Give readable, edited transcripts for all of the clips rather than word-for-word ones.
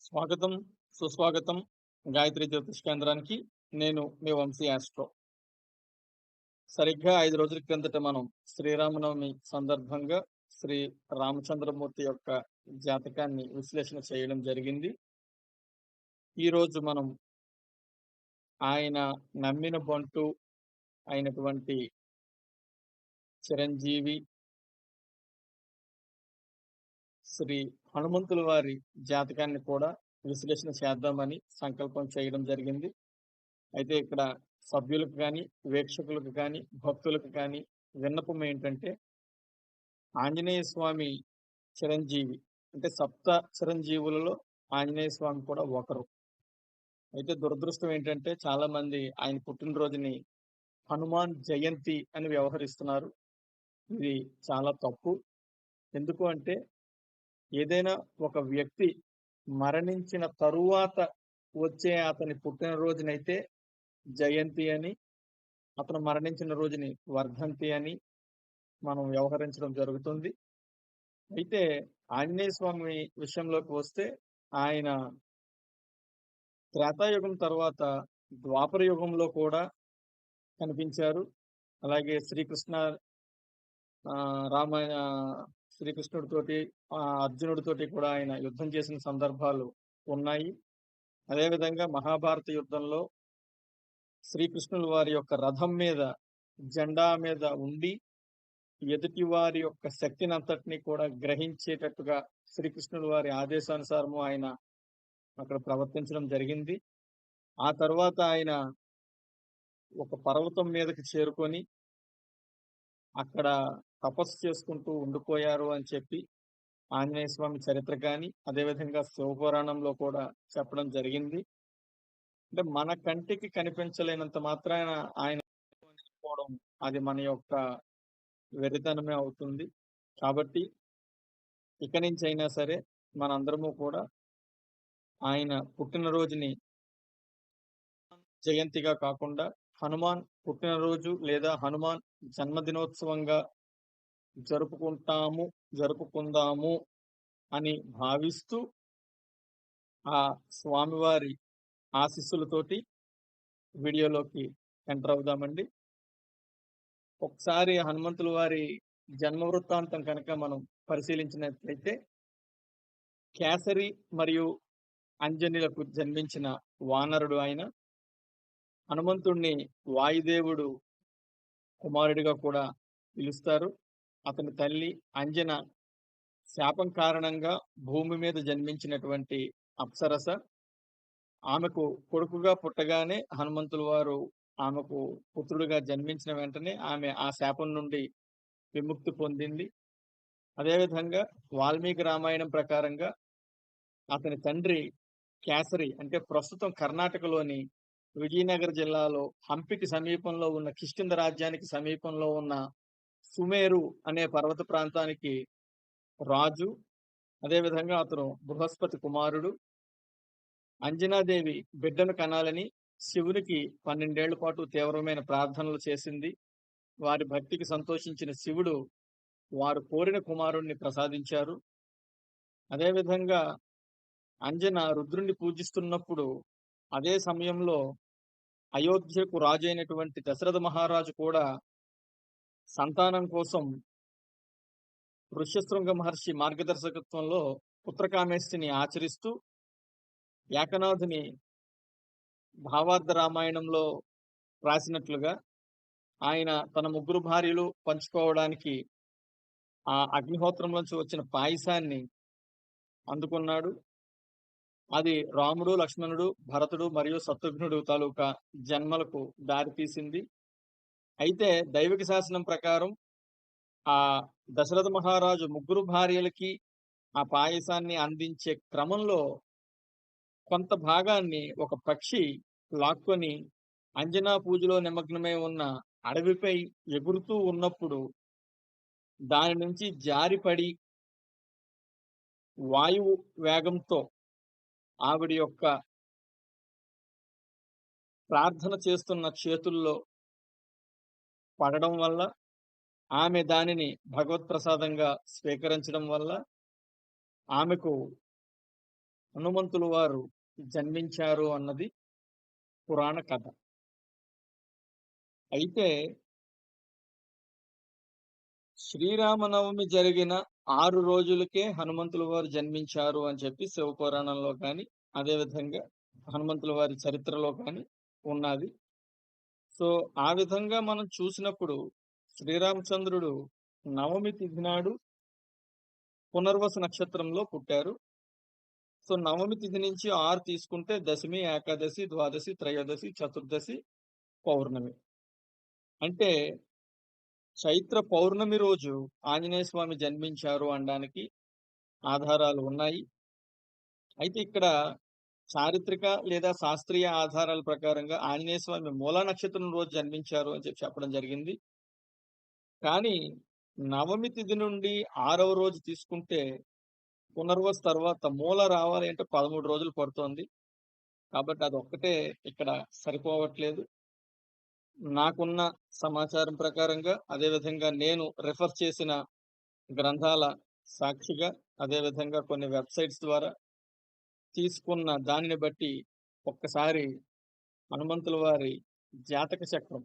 స్వాగతం, సుస్వాగతం గాయత్రి జ్యోతిష్ కేంద్రానికి. నేను మీ వంశీ ఆస్ట్రో. సరిగ్గా 5 రోజుల క్రిందట మనం శ్రీరామనవమి సందర్భంగా శ్రీ రామచంద్రమూర్తి యొక్క జాతకాన్ని విశ్లేషణ చేయడం జరిగింది. ఈరోజు మనం ఆయన నమ్మిన బంటు అయినటువంటి చిరంజీవి శ్రీ హనుమంతుల వారి జాతకాన్ని కూడా విశ్లేషణ చేద్దామని సంకల్పం చేయడం జరిగింది. అయితే ఇక్కడ సభ్యులకు కానీ, వీక్షకులకు కానీ, భక్తులకు కానీ విన్నపం ఏంటంటే, ఆంజనేయ స్వామి చిరంజీవి అంటే సప్త చిరంజీవులలో ఆంజనేయ స్వామి కూడా ఒకరు. అయితే దురదృష్టం ఏంటంటే చాలా మంది ఆయన పుట్టినరోజుని హనుమాన్ జయంతి అని వ్యవహరిస్తున్నారు. ఇది చాలా తప్పు. ఎందుకు అంటే ఏదైనా ఒక వ్యక్తి మరణించిన తరువాత వచ్చే అతని పుట్టినరోజునైతే జయంతి అని, అతను మరణించిన రోజుని వర్ధంతి అని మనం వ్యవహరించడం జరుగుతుంది. అయితే ఆంజనేయ స్వామి విషయంలోకి వస్తే ఆయన త్రేతాయుగం తర్వాత ద్వాపర యుగంలో కూడా కనిపించారు. అలాగే శ్రీకృష్ణ రామాయణ శ్రీకృష్ణుడితోటి అర్జునుడితోటి కూడా ఆయన యుద్ధం చేసిన సందర్భాలు ఉన్నాయి. అదేవిధంగా మహాభారత యుద్ధంలో శ్రీకృష్ణుల వారి యొక్క రథం మీద జెండా మీద ఉండి ఎదుటి వారి యొక్క శక్తిని అంతటినీ కూడా గ్రహించేటట్టుగా శ్రీకృష్ణుల వారి ఆదేశానుసారము ఆయన అక్కడ ప్రవర్తించడం జరిగింది. ఆ తర్వాత ఆయన ఒక పర్వతం మీదకి చేరుకొని అక్కడ తపస్సు చేసుకుంటూ ఉండిపోయారు అని చెప్పి ఆంజనేయ స్వామి చరిత్ర కానీ, అదేవిధంగా శివపురాణంలో కూడా చెప్పడం జరిగింది. అంటే మన కంటికి కనిపించలేనంత మాత్రాన ఆయన పోవడం అది మన యొక్క వెర్రితనమే అవుతుంది. కాబట్టి ఇక నుంచి అయినా సరే మనందరము కూడా ఆయన పుట్టినరోజుని జయంతిగా కాకుండా హనుమాన్ పుట్టినరోజు లేదా హనుమాన్ జన్మదినోత్సవంగా జరుపుకుందాము అని భావిస్తూ ఆ స్వామివారి ఆశీస్సులతోటి వీడియోలోకి ఎంటర్ అవుదామండి. ఒకసారి హనుమంతుల వారి జన్మ వృత్తాంతం కనుక మనం పరిశీలించినట్లయితే కేసరి మరియు అంజనిలకు జన్మించిన వానరుడు ఆయన. హనుమంతుణ్ణి వాయుదేవుడు కుమారుడిగా కూడా పిలుస్తారు. అతని తల్లి అంజన శాపం కారణంగా భూమి మీద జన్మించినటువంటి అప్సరస. ఆమెకు కొడుకుగా పుట్టగానే హనుమంతుల వారు ఆమెకు పుత్రుడిగా జన్మించిన వెంటనే ఆమె ఆ శాపం నుండి విముక్తి పొందింది. అదేవిధంగా వాల్మీకి రామాయణం ప్రకారంగా అతని తండ్రి కేసరి అంటే ప్రస్తుతం కర్ణాటకలోని విజయనగర జిల్లాలో హంపికి సమీపంలో ఉన్న కిష్కింధ రాజ్యానికి సమీపంలో ఉన్న సుమేరు అనే పర్వత ప్రాంతానికి రాజు. అదేవిధంగా అతను బృహస్పతి కుమారుడు. అంజనాదేవి బిడ్డను కనాలని శివునికి 12 ఏళ్ల పాటు తీవ్రమైన ప్రార్థనలు చేసింది. వారి భక్తికి సంతోషించిన శివుడు వారు కోరిన కుమారుణ్ణి ప్రసాదించారు. అదేవిధంగా అంజన రుద్రుణ్ణి పూజిస్తున్నప్పుడు అదే సమయంలో అయోధ్యకు రాజు అయినటువంటి దశరథ మహారాజు కూడా సంతానం కోసం ఋష్యశృంగ మహర్షి మార్గదర్శకత్వంలో పుత్రకామేష్టిని ఆచరిస్తూ ఏకనాథుని భావార్థ రామాయణంలో రాసినట్లుగా ఆయన తన ముగ్గురు భార్యలు పంచుకోవడానికి ఆ అగ్నిహోత్రంలోంచి వచ్చిన పాయసాన్ని అందుకున్నాడు. అది రాముడు, లక్ష్మణుడు, భరతుడు మరియు శత్రుఘ్నుడు తాలూకా జన్మలకు దారితీసింది. అయితే దైవిక శాసనం ప్రకారం ఆ దశరథ మహారాజు ముగ్గురు భార్యలకి ఆ పాయసాన్ని అందించే క్రమంలో కొంత భాగాన్ని ఒక పక్షి లాక్కొని అంజనా పూజలో నిమగ్నమై ఉన్న అడవిపై ఎగురుతూ ఉన్నప్పుడు దాని నుంచి జారిపడి వాయువు వేగంతో ఆవిడ యొక్క ప్రార్థన చేస్తున్న చేతుల్లో పడడం వల్ల ఆమె దానిని భగవత్ప్రసాదంగా స్వీకరించడం వల్ల ఆమెకు హనుమంతులు వారు జన్మించారు అన్నది పురాణ కథ. అయితే శ్రీరామనవమి జరిగిన 6 రోజులకే హనుమంతుల వారు జన్మించారు అని చెప్పి శివపురాణంలో కానీ, అదేవిధంగా హనుమంతుల వారి చరిత్రలో కానీ ఉన్నాది. సో, ఆ విధంగా మనం చూసినప్పుడు శ్రీరామచంద్రుడు నవమి తిథి నాడు పునర్వసు నక్షత్రంలో పుట్టారు. సో, నవమి తిథి నుంచి 6 తీసుకుంటే దశమి, ఏకాదశి, ద్వాదశి, త్రయోదశి, చతుర్దశి, పౌర్ణమి. అంటే చైత్ర పౌర్ణమి రోజు ఆంజనేయ స్వామి జన్మించారు అనడానికి ఆధారాలు ఉన్నాయి. అయితే ఇక్కడ చారిత్రక లేదా శాస్త్రీయ ఆధారాల ప్రకారంగా ఆంజనేయ స్వామి మూలా నక్షత్రం రోజు జన్మించారు అని చెప్పి చెప్పడం జరిగింది. కానీ నవమి తిథి నుండి 6వ రోజు తీసుకుంటే పునర్వసు తర్వాత మూల రావాలి అంటే 13 రోజులు పడుతోంది. కాబట్టి అదొక్కటే ఇక్కడ సరిపోవట్లేదు. నాకున్న సమాచారం ప్రకారంగా, అదేవిధంగా నేను రిఫర్ చేసిన గ్రంథాల సాక్షిగా, అదేవిధంగా కొన్ని వెబ్‌సైట్స్ ద్వారా తీసుకున్న దానిని బట్టి ఒక్కసారి హనుమంతుల వారి జాతక చక్రం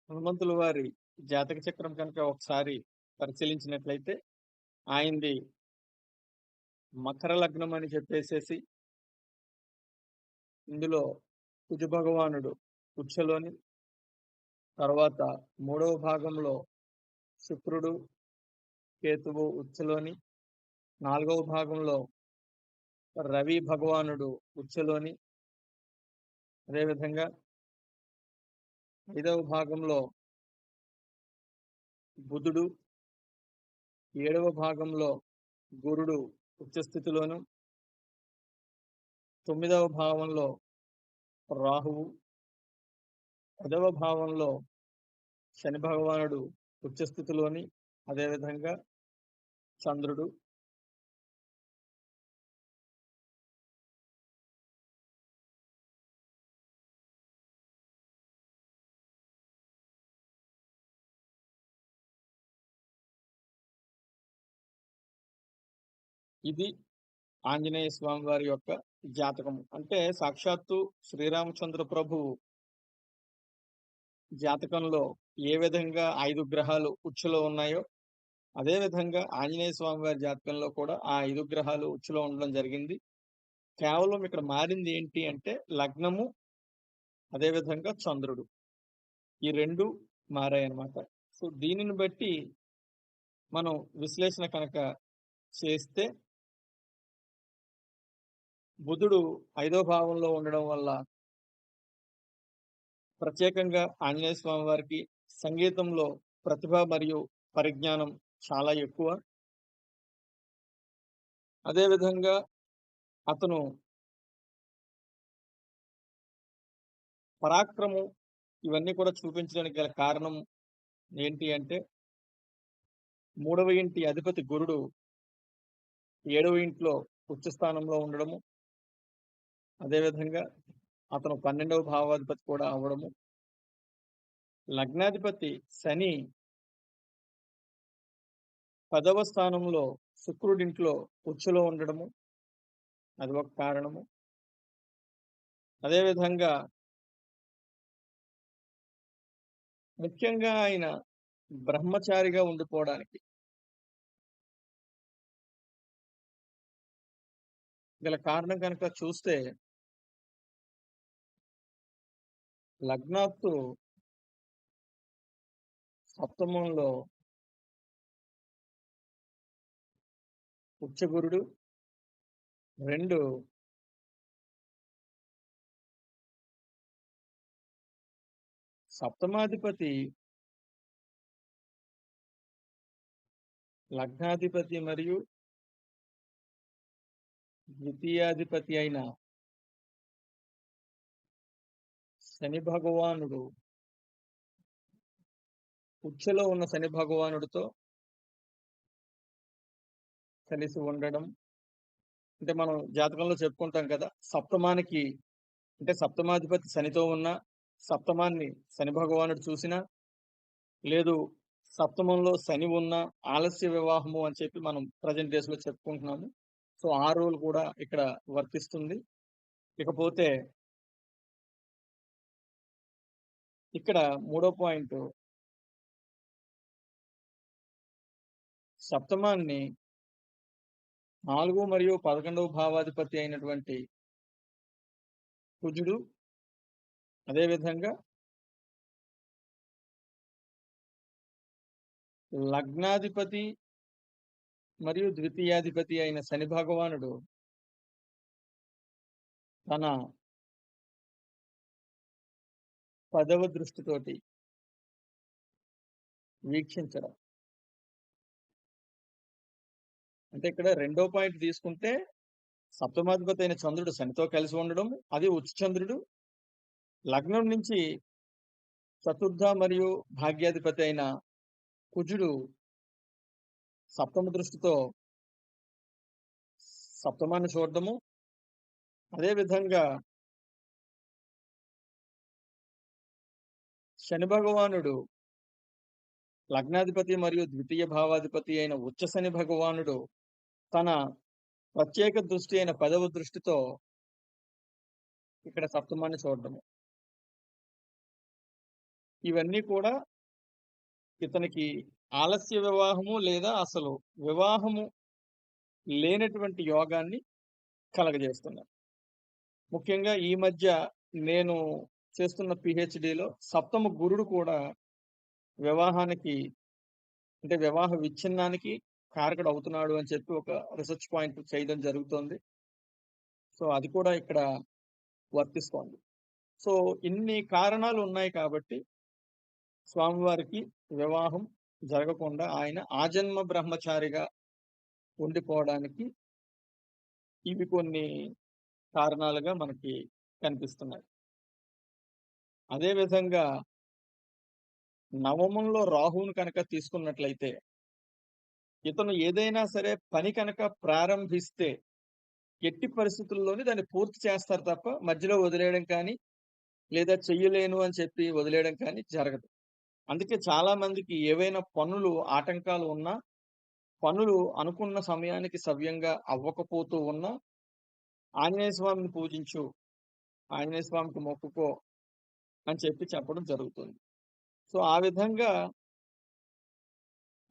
హనుమంతుల వారి జాతక చక్రం కనుక ఒకసారి పరిశీలించినట్లయితే ఆయనది మకర లగ్నం అని చెప్పేసేసి ఇందులో కుజ భగవానుడు ఉచ్చలోని, తర్వాత మూడవ భాగంలో శుక్రుడు, కేతువు ఉచ్చలోని, నాలుగవ భాగంలో రవి భగవానుడు ఉచ్చలోని, అదేవిధంగా ఐదవ భాగంలో బుధుడు, ఏడవ భాగంలో గురుడు ఉచ్చస్థితిలోను, తొమ్మిదవ భావంలో రాహువు, 10వ భావంలో శని భగవానుడు ఉచ్చస్థితిలోని, అదేవిధంగా చంద్రుడు. ఇది ఆంజనేయ స్వామి వారి యొక్క జాతకము. అంటే సాక్షాత్తు శ్రీరామచంద్ర ప్రభువు జాతకంలో ఏ విధంగా 5 గ్రహాలు ఉచ్చులో ఉన్నాయో, అదే విధంగా ఆంజనేయ స్వామి వారి జాతకంలో కూడా ఆ 5 గ్రహాలు ఉచ్చులో ఉండడం జరిగింది. కేవలం ఇక్కడ మారింది ఏంటి అంటే లగ్నము, అదే విధంగా చంద్రుడు. ఈ 2 మారాయన్నమాట. సో, దీనిని బట్టి మనం విశ్లేషణ కనుక చేస్తే బుధుడు 5వ భావంలో ఉండడం వల్ల ప్రత్యేకంగా ఆంజనేయ స్వామి వారికి సంగీతంలో ప్రతిభ మరియు పరిజ్ఞానం చాలా ఎక్కువ. అదేవిధంగా అతను పరాక్రమం ఇవన్నీ కూడా చూపించడానికి గల కారణం ఏంటి అంటే, 3వ ఇంటి అధిపతి గురుడు 7వ ఇంట్లో ఉచ్చ స్థానంలో ఉండడము, అదేవిధంగా అతను 12వ భావాధిపతి కూడా అవ్వడము, లగ్నాధిపతి శని 10వ స్థానంలో శుక్రుడింట్లో ఉచ్చులో ఉండడము, అది ఒక కారణము. అదేవిధంగా ముఖ్యంగా ఆయన బ్రహ్మచారిగా ఉండిపోవడానికి గల కారణం కనుక చూస్తే, లగ్నాత్తు సప్తమంలో ఉచ్చగురుడు, 2 సప్తమాధిపతి లగ్నాధిపతి మరియు ద్వితీయాధిపతి అయిన శని భగవానుడు ఉచ్ఛలో ఉన్న శని భగవానుడితో కలిసి ఉండడం. అంటే మనం జాతకంలో చెప్పుకుంటాం కదా! సప్తమానికి అంటే సప్తమాధిపతి శనితో ఉన్న సప్తమాన్ని శని భగవానుడు చూసినా, లేదు సప్తమంలో శని ఉన్న ఆలస్య వివాహము అని చెప్పి మనం ప్రెజెంట్ డేస్‌లో చెప్పుకుంటున్నాము. సో, ఆ రూల్ కూడా ఇక్కడ వర్తిస్తుంది. ఇకపోతే ఇక్కడ మూడో పాయింటు సప్తమాన్ని 4 మరియు 11వ భావాధిపతి అయినటువంటి కుజుడు, అదే విధంగా లగ్నాధిపతి మరియు ద్వితీయాధిపతి అయిన శని భగవానుడు తన 10వ దృష్టితోటి వీక్షించడం. అంటే ఇక్కడ రెండో పాయింట్ తీసుకుంటే సప్తమాధిపతి అయిన చంద్రుడు శనితో కలిసి ఉండడం, అది ఉచ్చ చంద్రుడు లగ్నం నుంచి చతుర్థ మరియు భాగ్యాధిపతి అయిన కుజుడు సప్తమ దృష్టితో సప్తమాన్ని చూడడము. అదే విధంగా శని భగవానుడు లగ్నాధిపతి మరియు ద్వితీయ భావాధిపతి అయిన ఉచ్చ శని భగవానుడు తన ప్రత్యేక దృష్టి అయిన 10వ దృష్టితో ఇక్కడ సప్తమాన్ని చూడడము. ఇవన్నీ కూడా ఇతనికి ఆలస్య వివాహము లేదా అసలు వివాహము లేనటువంటి యోగాన్ని కలగజేస్తున్నాయి. ముఖ్యంగా ఈ మధ్య నేను చేస్తున్న పీహెచ్‌డీలో సప్తమ గురుడు కూడా వివాహానికి అంటే వివాహ విచ్ఛిన్నానికి కారకుడు అవుతున్నాడు అని చెప్పి ఒక రిసర్చ్ పాయింట్ చేయడం జరుగుతోంది. సో, అది కూడా ఇక్కడ వర్తిస్తోంది. సో, ఇన్ని కారణాలు ఉన్నాయి కాబట్టి స్వామివారికి వివాహం జరగకుండా ఆయన ఆజన్మ బ్రహ్మచారిగా ఉండిపోవడానికి ఇవి కొన్ని కారణాలుగా మనకి కనిపిస్తున్నాయి. అదే విధంగా నవమంలో రాహువును కనుక తీసుకున్నట్లయితే, ఇతను ఏదైనా సరే పని కనుక ప్రారంభిస్తే ఎట్టి పరిస్థితుల్లోని దాన్ని పూర్తి చేస్తారు తప్ప మధ్యలో వదిలేయడం కానీ, లేదా చెయ్యలేను అని చెప్పి వదిలేయడం కానీ జరగదు. అందుకే చాలా మందికి ఏవైనా పనులు ఆటంకాలు ఉన్నా, పనులు అనుకున్న సమయానికి సవ్యంగా అవ్వకపోతూ ఉన్నా, ఆంజనేయ స్వామిని పూజించు, ఆంజనేయ స్వామికి మొక్కుకో అని చెప్పి చెప్పడం జరుగుతుంది. సో, ఆ విధంగా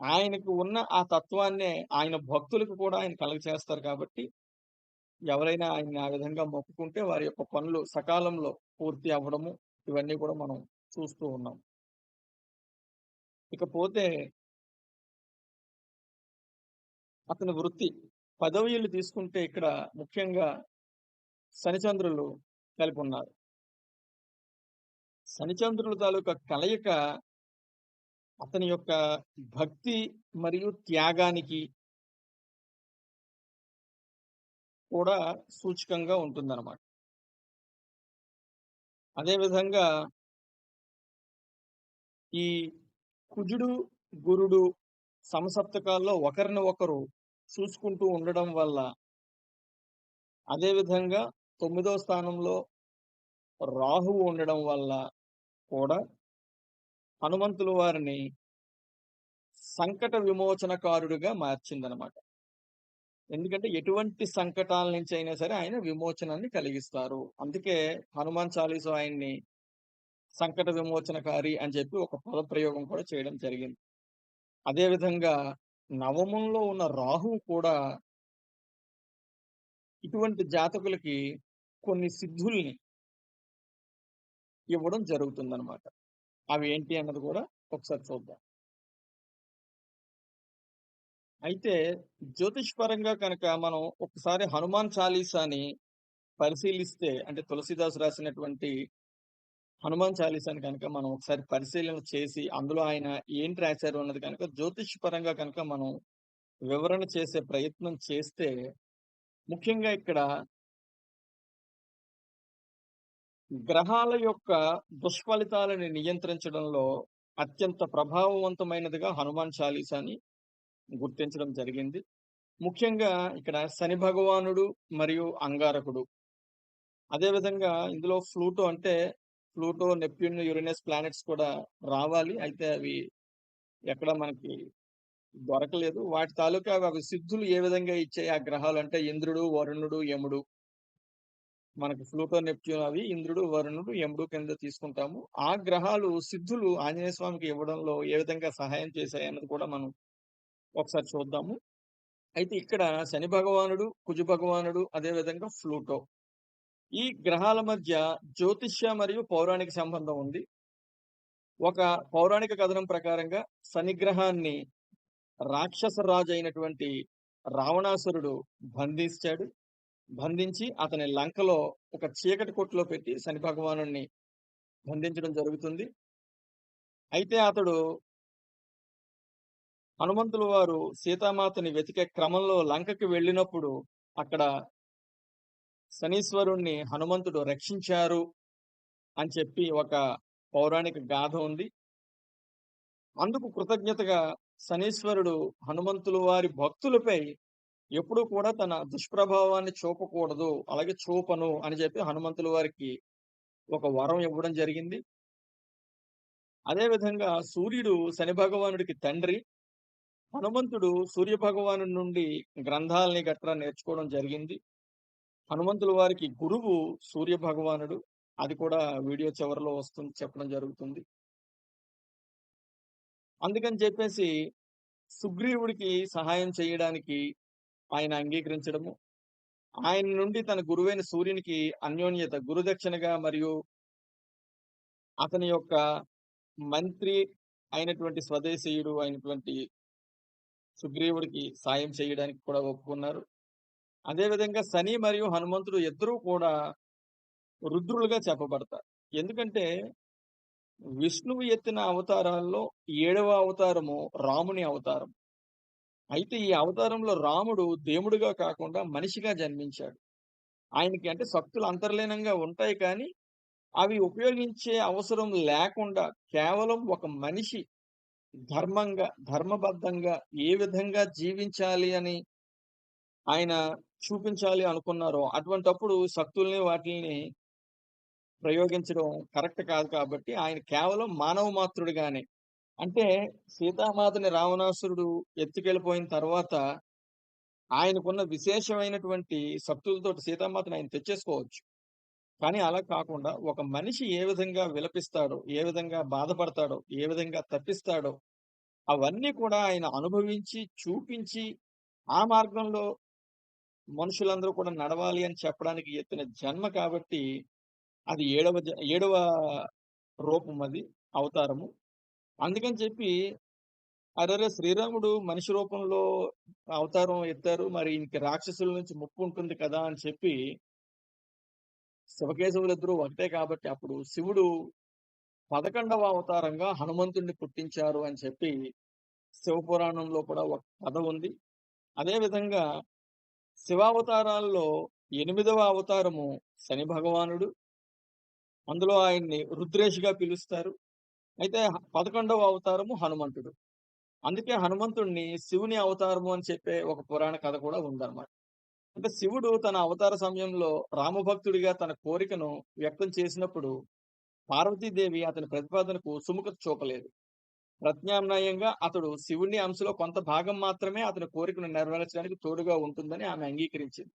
ఆయనకు ఉన్న ఆ తత్వాన్నే ఆయన భక్తులకు కూడా ఆయన కలుగచేస్తారు కాబట్టి, ఎవరైనా ఆయన్ని ఆ విధంగా మొక్కుకుంటే వారి యొక్క పనులు సకాలంలో పూర్తి అవ్వడము, ఇవన్నీ కూడా మనం చూస్తూ ఉన్నాం. ఇకపోతే అతని వృత్తి, పదవీలు తీసుకుంటే ఇక్కడ ముఖ్యంగా శనిచంద్రులు కలిపున్నారు. శనిచంద్రుల తాలూకా కలయిక అతని యొక్క భక్తి మరియు త్యాగానికి కూడా సూచకంగా ఉంటుందన్నమాట. అదే విధంగా ఈ కుజుడు, గురుడు సమసప్తకాల్లో ఒకరిని ఒకరు చూసుకుంటూ ఉండడం వల్ల, అదే విధంగా 9వ స్థానంలో రాహువు ఉండడం వల్ల కూడా హనుమంతుల వారిని సంకట విమోచనకారుడిగా మార్చిందనమాట. ఎందుకంటే ఎటువంటి సంకటాల నుంచి అయినా సరే ఆయన విమోచనాన్ని కలిగిస్తారు. అందుకే హనుమాన్ చాలీసా ఆయన్ని సంకట విమోచనకారి అని చెప్పి ఒక పదప్రయోగం కూడా చేయడం జరిగింది. అదే విధంగా నవమంలో ఉన్న రాహువు కూడా ఇటువంటి జాతకులకి కొన్ని సిద్ధుల్ని ఇవ్వడం జరుగుతుందనమాట. అవి ఏంటి అన్నది కూడా ఒకసారి చూద్దాం. అయితే జ్యోతిష్పరంగా కనుక మనం ఒకసారి హనుమాన్ చాలీసాని పరిశీలిస్తే, అంటే తులసీదాస్ రాసినటువంటి హనుమాన్ చాలీసాని కనుక మనం ఒకసారి పరిశీలన చేసి, అందులో ఆయన ఏంటి రాశారు అన్నది కనుక జ్యోతిష్పరంగా కనుక మనం వివరణ చేసే ప్రయత్నం చేస్తే, ముఖ్యంగా ఇక్కడ గ్రహాల యొక్క దుష్ఫలితాలని నియంత్రించడంలో అత్యంత ప్రభావవంతమైనదిగా హనుమాన్ చాలీసాని గుర్తించడం జరిగింది. ముఖ్యంగా ఇక్కడ శని భగవానుడు మరియు అంగారకుడు. అదే విధంగా ఇందులో ప్లూటో, నెప్ట్యూన్, యురేనస్ ప్లానెట్స్ కూడా రావాలి. అయితే అవి ఎక్కడ మనకి దొరకలేదు. వాటి తాలూకా అవి సిద్ధులు ఏ విధంగా ఇచ్చాయి ఆ గ్రహాలంటే ఇంద్రుడు, వరుణుడు, యముడు. మనకి ప్లూటో, నెప్ట్యూన్ అవి ఇంద్రుడు, వరుణుడు, యముడు కింద తీసుకుంటాము. ఆ గ్రహాలు సిద్ధులు ఆంజనేయ స్వామికి ఇవ్వడంలో ఏ విధంగా సహాయం చేశాయన్నది కూడా మనం ఒకసారి చూద్దాము. అయితే ఇక్కడ శని భగవానుడు, కుజ భగవానుడు, అదే విధంగా ప్లూటో. ఈ గ్రహాల మధ్య జ్యోతిష్య మరియు పౌరాణిక సంబంధం ఉంది. ఒక పౌరాణిక కథనం ప్రకారంగా శని గ్రహాన్ని రాక్షస రాజు అయినటువంటి రావణాసురుడు బంధించాడు. బంధించి అతని లంకలో ఒక చీకటి కొట్టులో పెట్టి శని భగవానుడిని బంధించడం జరుగుతుంది. అయితే అతడు హనుమంతుల వారు సీతామాతని వెతికే క్రమంలో లంకకి వెళ్ళినప్పుడు అక్కడ శనీశ్వరుణ్ణి హనుమంతుడు రక్షించారు అని చెప్పి ఒక పౌరాణిక గాథ ఉంది. అందుకు కృతజ్ఞతగా శనీశ్వరుడు హనుమంతుల వారి భక్తులపై ఎప్పుడూ కూడా తన దుష్ప్రభావాన్ని చూపకూడదు, అలాగే చూపను అని చెప్పి హనుమంతుల వారికి ఒక వరం ఇవ్వడం జరిగింది. అదే విధంగా సూర్యుడు శని భగవానుడికి తండ్రి. హనుమంతుడు సూర్య భగవాను నుండి గ్రంథాలని గట్రా నేర్చుకోవడం జరిగింది. హనుమంతుల వారికి గురువు సూర్య భగవానుడు. అది కూడా వీడియో చివరిలో వస్తుంది, చెప్పడం జరుగుతుంది. అందుకని చెప్పేసి సుగ్రీవుడికి సహాయం చేయడానికి ఆయన అంగీకరించడము, ఆయన నుండి తన గురువైన సూర్యునికి అన్యోన్యత గురుదక్షిణగా మరియు అతని యొక్క మంత్రి అయినటువంటి స్వదేశీయుడు అయినటువంటి సుగ్రీవుడికి సాయం చేయడానికి కూడా ఒప్పుకున్నారు. అదే విధంగా శని మరియు హనుమంతుడు ఇద్దరూ కూడా రుద్రులుగా చెప్పబడతారు. ఎందుకంటే విష్ణువు ఎత్తిన అవతారాల్లో 7వ అవతారము రాముని అవతారం. అయితే ఈ అవతారంలో రాముడు దేవుడుగా కాకుండా మనిషిగా జన్మించాడు. ఆయనకి అంటే శక్తులు అంతర్లీనంగా ఉంటాయి కానీ, అవి ఉపయోగించే అవసరం లేకుండా కేవలం ఒక మనిషి ధర్మబద్ధంగా ఏ విధంగా జీవించాలి అని ఆయన చూపించాలి అనుకున్నారో, అటువంటప్పుడు శక్తుల్ని వాటిల్ని ప్రయోగించడం కరెక్ట్ కాదు కాబట్టి, ఆయన కేవలం మానవ మాత్రుడిగానే అంటే సీతామాతని రావణాసురుడు ఎత్తుకెళ్ళిపోయిన తర్వాత ఆయనకున్న విశేషమైనటువంటి శక్తులతోటి సీతామాతని ఆయన తెచ్చేసుకోవచ్చు. కానీ అలా కాకుండా ఒక మనిషి ఏ విధంగా విలపిస్తాడో, ఏ విధంగా బాధపడతాడో, ఏ విధంగా తప్పిస్తాడో అవన్నీ కూడా ఆయన అనుభవించి, చూపించి ఆ మార్గంలో మనుషులందరూ కూడా నడవాలి అని చెప్పడానికి ఎత్తిన జన్మ కాబట్టి అది ఏడవ రూపం అది అవతారము. అందుకని చెప్పి అరెరే! శ్రీరాముడు మనిషి రూపంలో అవతారం ఎత్తారు. మరి ఈయనకి రాక్షసుల నుంచి ముప్పు ఉంటుంది కదా! అని చెప్పి శివకేశవులిద్దరూ ఒకటే కాబట్టి అప్పుడు శివుడు 11వ అవతారంగా హనుమంతుడిని పుట్టించారు అని చెప్పి శివపురాణంలో కూడా ఒక కథ ఉంది. అదే విధంగా శివావతారాల్లో 8వ అవతారము శని భగవానుడు. అందులో ఆయన్ని రుద్రేష్‌గా పిలుస్తారు. అయితే 11వ అవతారము హనుమంతుడు. అందుకే హనుమంతుడిని శివుని అవతారము అని చెప్పే ఒక పురాణ కథ కూడా ఉందన్నమాట. అంటే శివుడు తన అవతార సమయంలో రామభక్తుడిగా తన కోరికను వ్యక్తం చేసినప్పుడు పార్వతీదేవి అతని ప్రతిపాదనకు సుముఖత చూపలేదు. ప్రత్యామ్నాయంగా అతడు శివుని అంశలో కొంత భాగం మాత్రమే అతని కోరికను నెరవేర్చడానికి తోడుగా ఉంటుందని ఆమె అంగీకరించింది.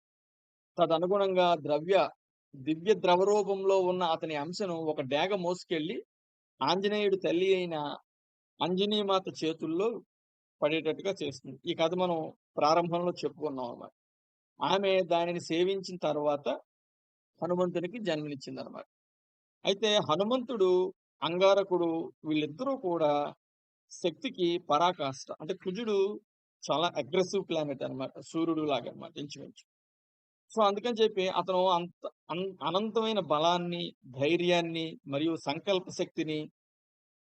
తదనుగుణంగా దివ్య ద్రవ రూపంలో ఉన్న అతని అంశను ఒక డేగ మోసుకెళ్లి ఆంజనేయుడి తల్లి అయిన అంజనీమాత చేతుల్లో పడేటట్టుగా చేస్తుంది. ఈ కథ మనం ప్రారంభంలో చెప్పుకున్నాం అన్నమాట. ఆమె దానిని సేవించిన తర్వాత హనుమంతునికి జన్మనిచ్చిందన్నమాట. అయితే హనుమంతుడు, అంగారకుడు వీళ్ళిద్దరూ కూడా శక్తికి పరాకాష్ట. అంటే కుజుడు చాలా అగ్రెసివ్ ప్లానెట్ అన్నమాట. సూర్యుడు లాగన్నమాట ఇంచుమించు. సో, అందుకని చెప్పి అతను అంత అనంతమైన బలాన్ని, ధైర్యాన్ని మరియు సంకల్ప శక్తిని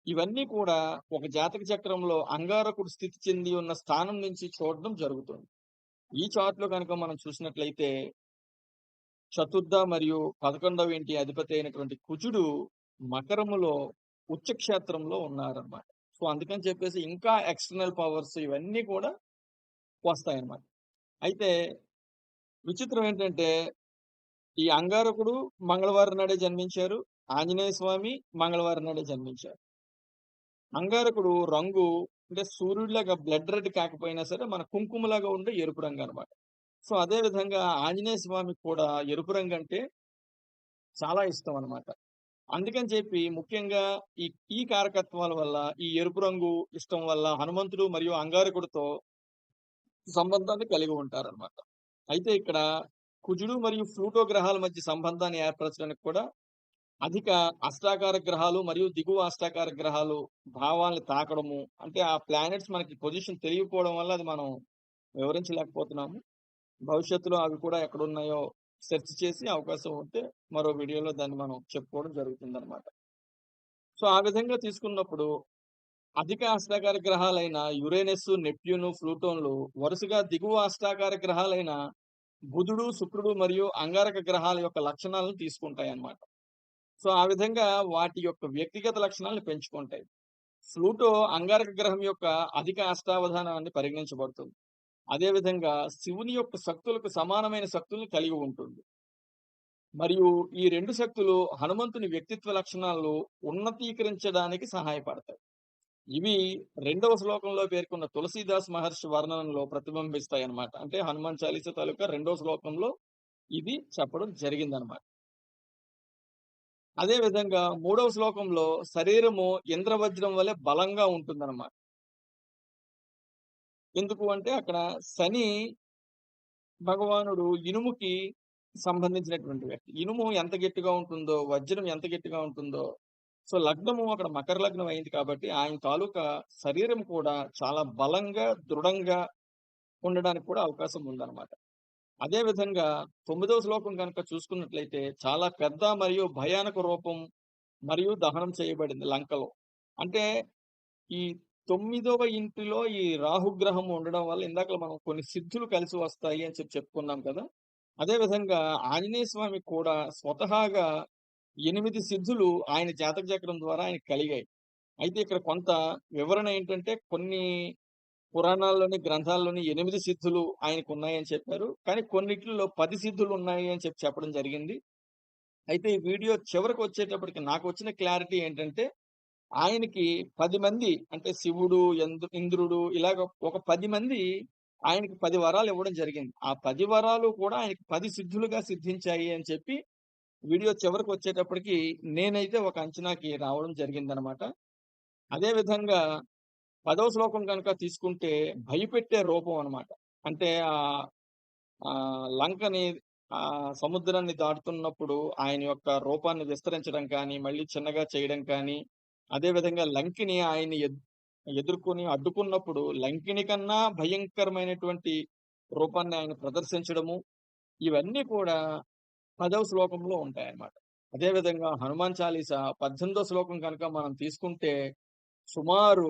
ఇవన్నీ కూడా ఒక జాతక చక్రంలో అంగారకుడు స్థితి చెంది ఉన్న స్థానం నుంచి చూడడం జరుగుతుంది. ఈ చార్ట్‌లో గనుక మనం చూసినట్లయితే చతుర్థ మరియు 11వ ఇంటి అధిపతి అయినటువంటి కుజుడు మకరములో ఉచ్చ క్షేత్రంలో ఉన్నారనమాట. సో, అందుకని చెప్పేసి ఇంకా ఎక్స్‌టర్నల్ పవర్స్ ఇవన్నీ కూడా వస్తాయన్నమాట. అయితే విచిత్రం ఏంటంటే, ఈ అంగారకుడు మంగళవారం నాడే జన్మించారు. ఆంజనేయ స్వామి మంగళవారం నాడే జన్మించారు. అంగారకుడు రంగు అంటే సూర్యుడిలాగా బ్లడ్ రెడ్ కాకపోయినా సరే, మన కుంకుమలాగా ఉండే ఎరుపు రంగనమాట. సో, అదే విధంగా ఆంజనేయ స్వామికి కూడా ఎరుపు రంగంటే చాలా ఇష్టమనమాట. అందుకని చెప్పి ముఖ్యంగా ఈ ఈ కారకత్వాల వల్ల, ఈ ఎరుపు రంగు ఇష్టం వల్ల హనుమంతుడు మరియు అంగారకుడితో సంబంధాన్ని కలిగి ఉంటారనమాట. అయితే ఇక్కడ కుజుడు మరియు ప్లూటో గ్రహాల మధ్య సంబంధాన్ని ఏర్పరచడానికి కూడా అధిక అష్టాకార గ్రహాలు మరియు దిగువ అష్టాకార గ్రహాలు భావాల్ని తాకడము, అంటే ఆ ప్లానెట్స్ మనకి పొజిషన్ తెలియకపోవడం వల్ల అది మనం వివరించలేకపోతున్నాము. భవిష్యత్తులో అవి కూడా ఎక్కడున్నాయో సెర్చ్ చేసి అవకాశం ఉంటే మరో వీడియోలో దాన్ని మనం చెప్పుకోవడం జరుగుతుందనమాట. సో, ఆ విధంగా తీసుకున్నప్పుడు అధిక అష్టాకార గ్రహాలైన యురేనస్, నెప్ట్యూన్, ప్లూటోన్‌లు వరుసగా దిగువ అష్టాకార గ్రహాలైన బుధుడు, శుక్రుడు మరియు అంగారక గ్రహాల యొక్క లక్షణాలను తీసుకుంటాయన్నమాట. సో, ఆ విధంగా వాటి యొక్క వ్యక్తిగత లక్షణాలను పెంచుకుంటాయి. ప్లూటో అంగారక గ్రహం యొక్క అధిక అష్టావధానాన్ని పరిగణించబడుతుంది. అదే విధంగా శివుని యొక్క శక్తులకు సమానమైన శక్తుల్ని కలిగి ఉంటుంది. మరియు ఈ 2 శక్తులు హనుమంతుని వ్యక్తిత్వ లక్షణాలను ఉన్నతీకరించడానికి సహాయపడతాయి. ఇవి రెండవ శ్లోకంలో పేర్కొన్న తులసీదాస్ మహర్షి వర్ణనంలో ప్రతిబింబిస్తాయన్నమాట. అంటే హనుమాన్ చాలీసా తాలూకా రెండో శ్లోకంలో ఇది చెప్పడం జరిగిందనమాట. అదే విధంగా మూడవ శ్లోకంలో శరీరము ఇంద్రవజ్రం వలె బలంగా ఉంటుందన్నమాట. ఎందుకు అంటే అక్కడ శని భగవానుడు ఇనుముకి సంబంధించినటువంటి వ్యక్తి. ఇనుము ఎంత గట్టిగా ఉంటుందో, వజ్రం ఎంత గట్టిగా ఉంటుందో, సో లగ్నము అక్కడ మకర లగ్నం అయింది కాబట్టి ఆయన తాలూకా శరీరం కూడా చాలా బలంగా, దృఢంగా ఉండడానికి కూడా అవకాశం ఉందన్నమాట. అదే విధంగా 9వ శ్లోకం గనుక చూసుకున్నట్లయితే చాలా పెద్ద మరియు భయానక రూపం మరియు దహనం చేయబడింది లంకలో. అంటే ఈ 9వ ఇంటిలో ఈ రాహుగ్రహం ఉండడం వల్ల ఇందాకల మనం కొన్ని సిద్ధులు కలిసి వస్తాయి అని చెప్పుకున్నాం కదా! అదే విధంగా ఆంజనేయ స్వామికి కూడా స్వతహాగా 8 సిద్ధులు ఆయన జాతక చక్రం ద్వారా ఆయనకి కలిగాయి. అయితే ఇక్కడ కొంత వివరణ ఏంటంటే కొన్ని పురాణాల్లోని, గ్రంథాల్లోని 8 సిద్ధులు ఆయనకున్నాయని చెప్పారు. కానీ కొన్నిటిల్లో 10 సిద్ధులు ఉన్నాయి అని చెప్పడం జరిగింది. అయితే ఈ వీడియో చివరకొచ్చేటప్పటికి నాకొచ్చిన క్లారిటీ ఏంటంటే ఆయనకి 10 మంది అంటే శివుడు, ఇంద్రుడు ఇలాగ ఒక 10 మంది ఆయనకి 10 వరాలు ఇవ్వడం జరిగింది. ఆ 10 వరాలు కూడా ఆయనకి 10 సిద్ధులుగా సిద్ధించాయి అని చెప్పి వీడియో చివరకొచ్చేటప్పటికి నేనైతే ఒక అంచనాకి రావడం జరిగిందనమాట. అదే విధంగా 10వ శ్లోకం గనుక తీసుకుంటే భయపెట్టే రూపం అనమాట. అంటే లంకని సముద్రాన్ని దాటుతున్నప్పుడు ఆయన యొక్క రూపాన్ని విస్తరించడం కానీ, మళ్ళీ చిన్నగా చేయడం కానీ, అదే విధంగా లంకిని ఆయన్ని ఎదుర్కొని అడ్డుకున్నప్పుడు లంకిని కన్నా భయంకరమైనటువంటి రూపాన్ని ఆయన ప్రదర్శించడము, ఇవన్నీ కూడా 10వ శ్లోకంలో ఉంటాయన్నమాట. అదే విధంగా హనుమాన్ చాలీసా 18వ శ్లోకం కనుక మనం తీసుకుంటే సుమారు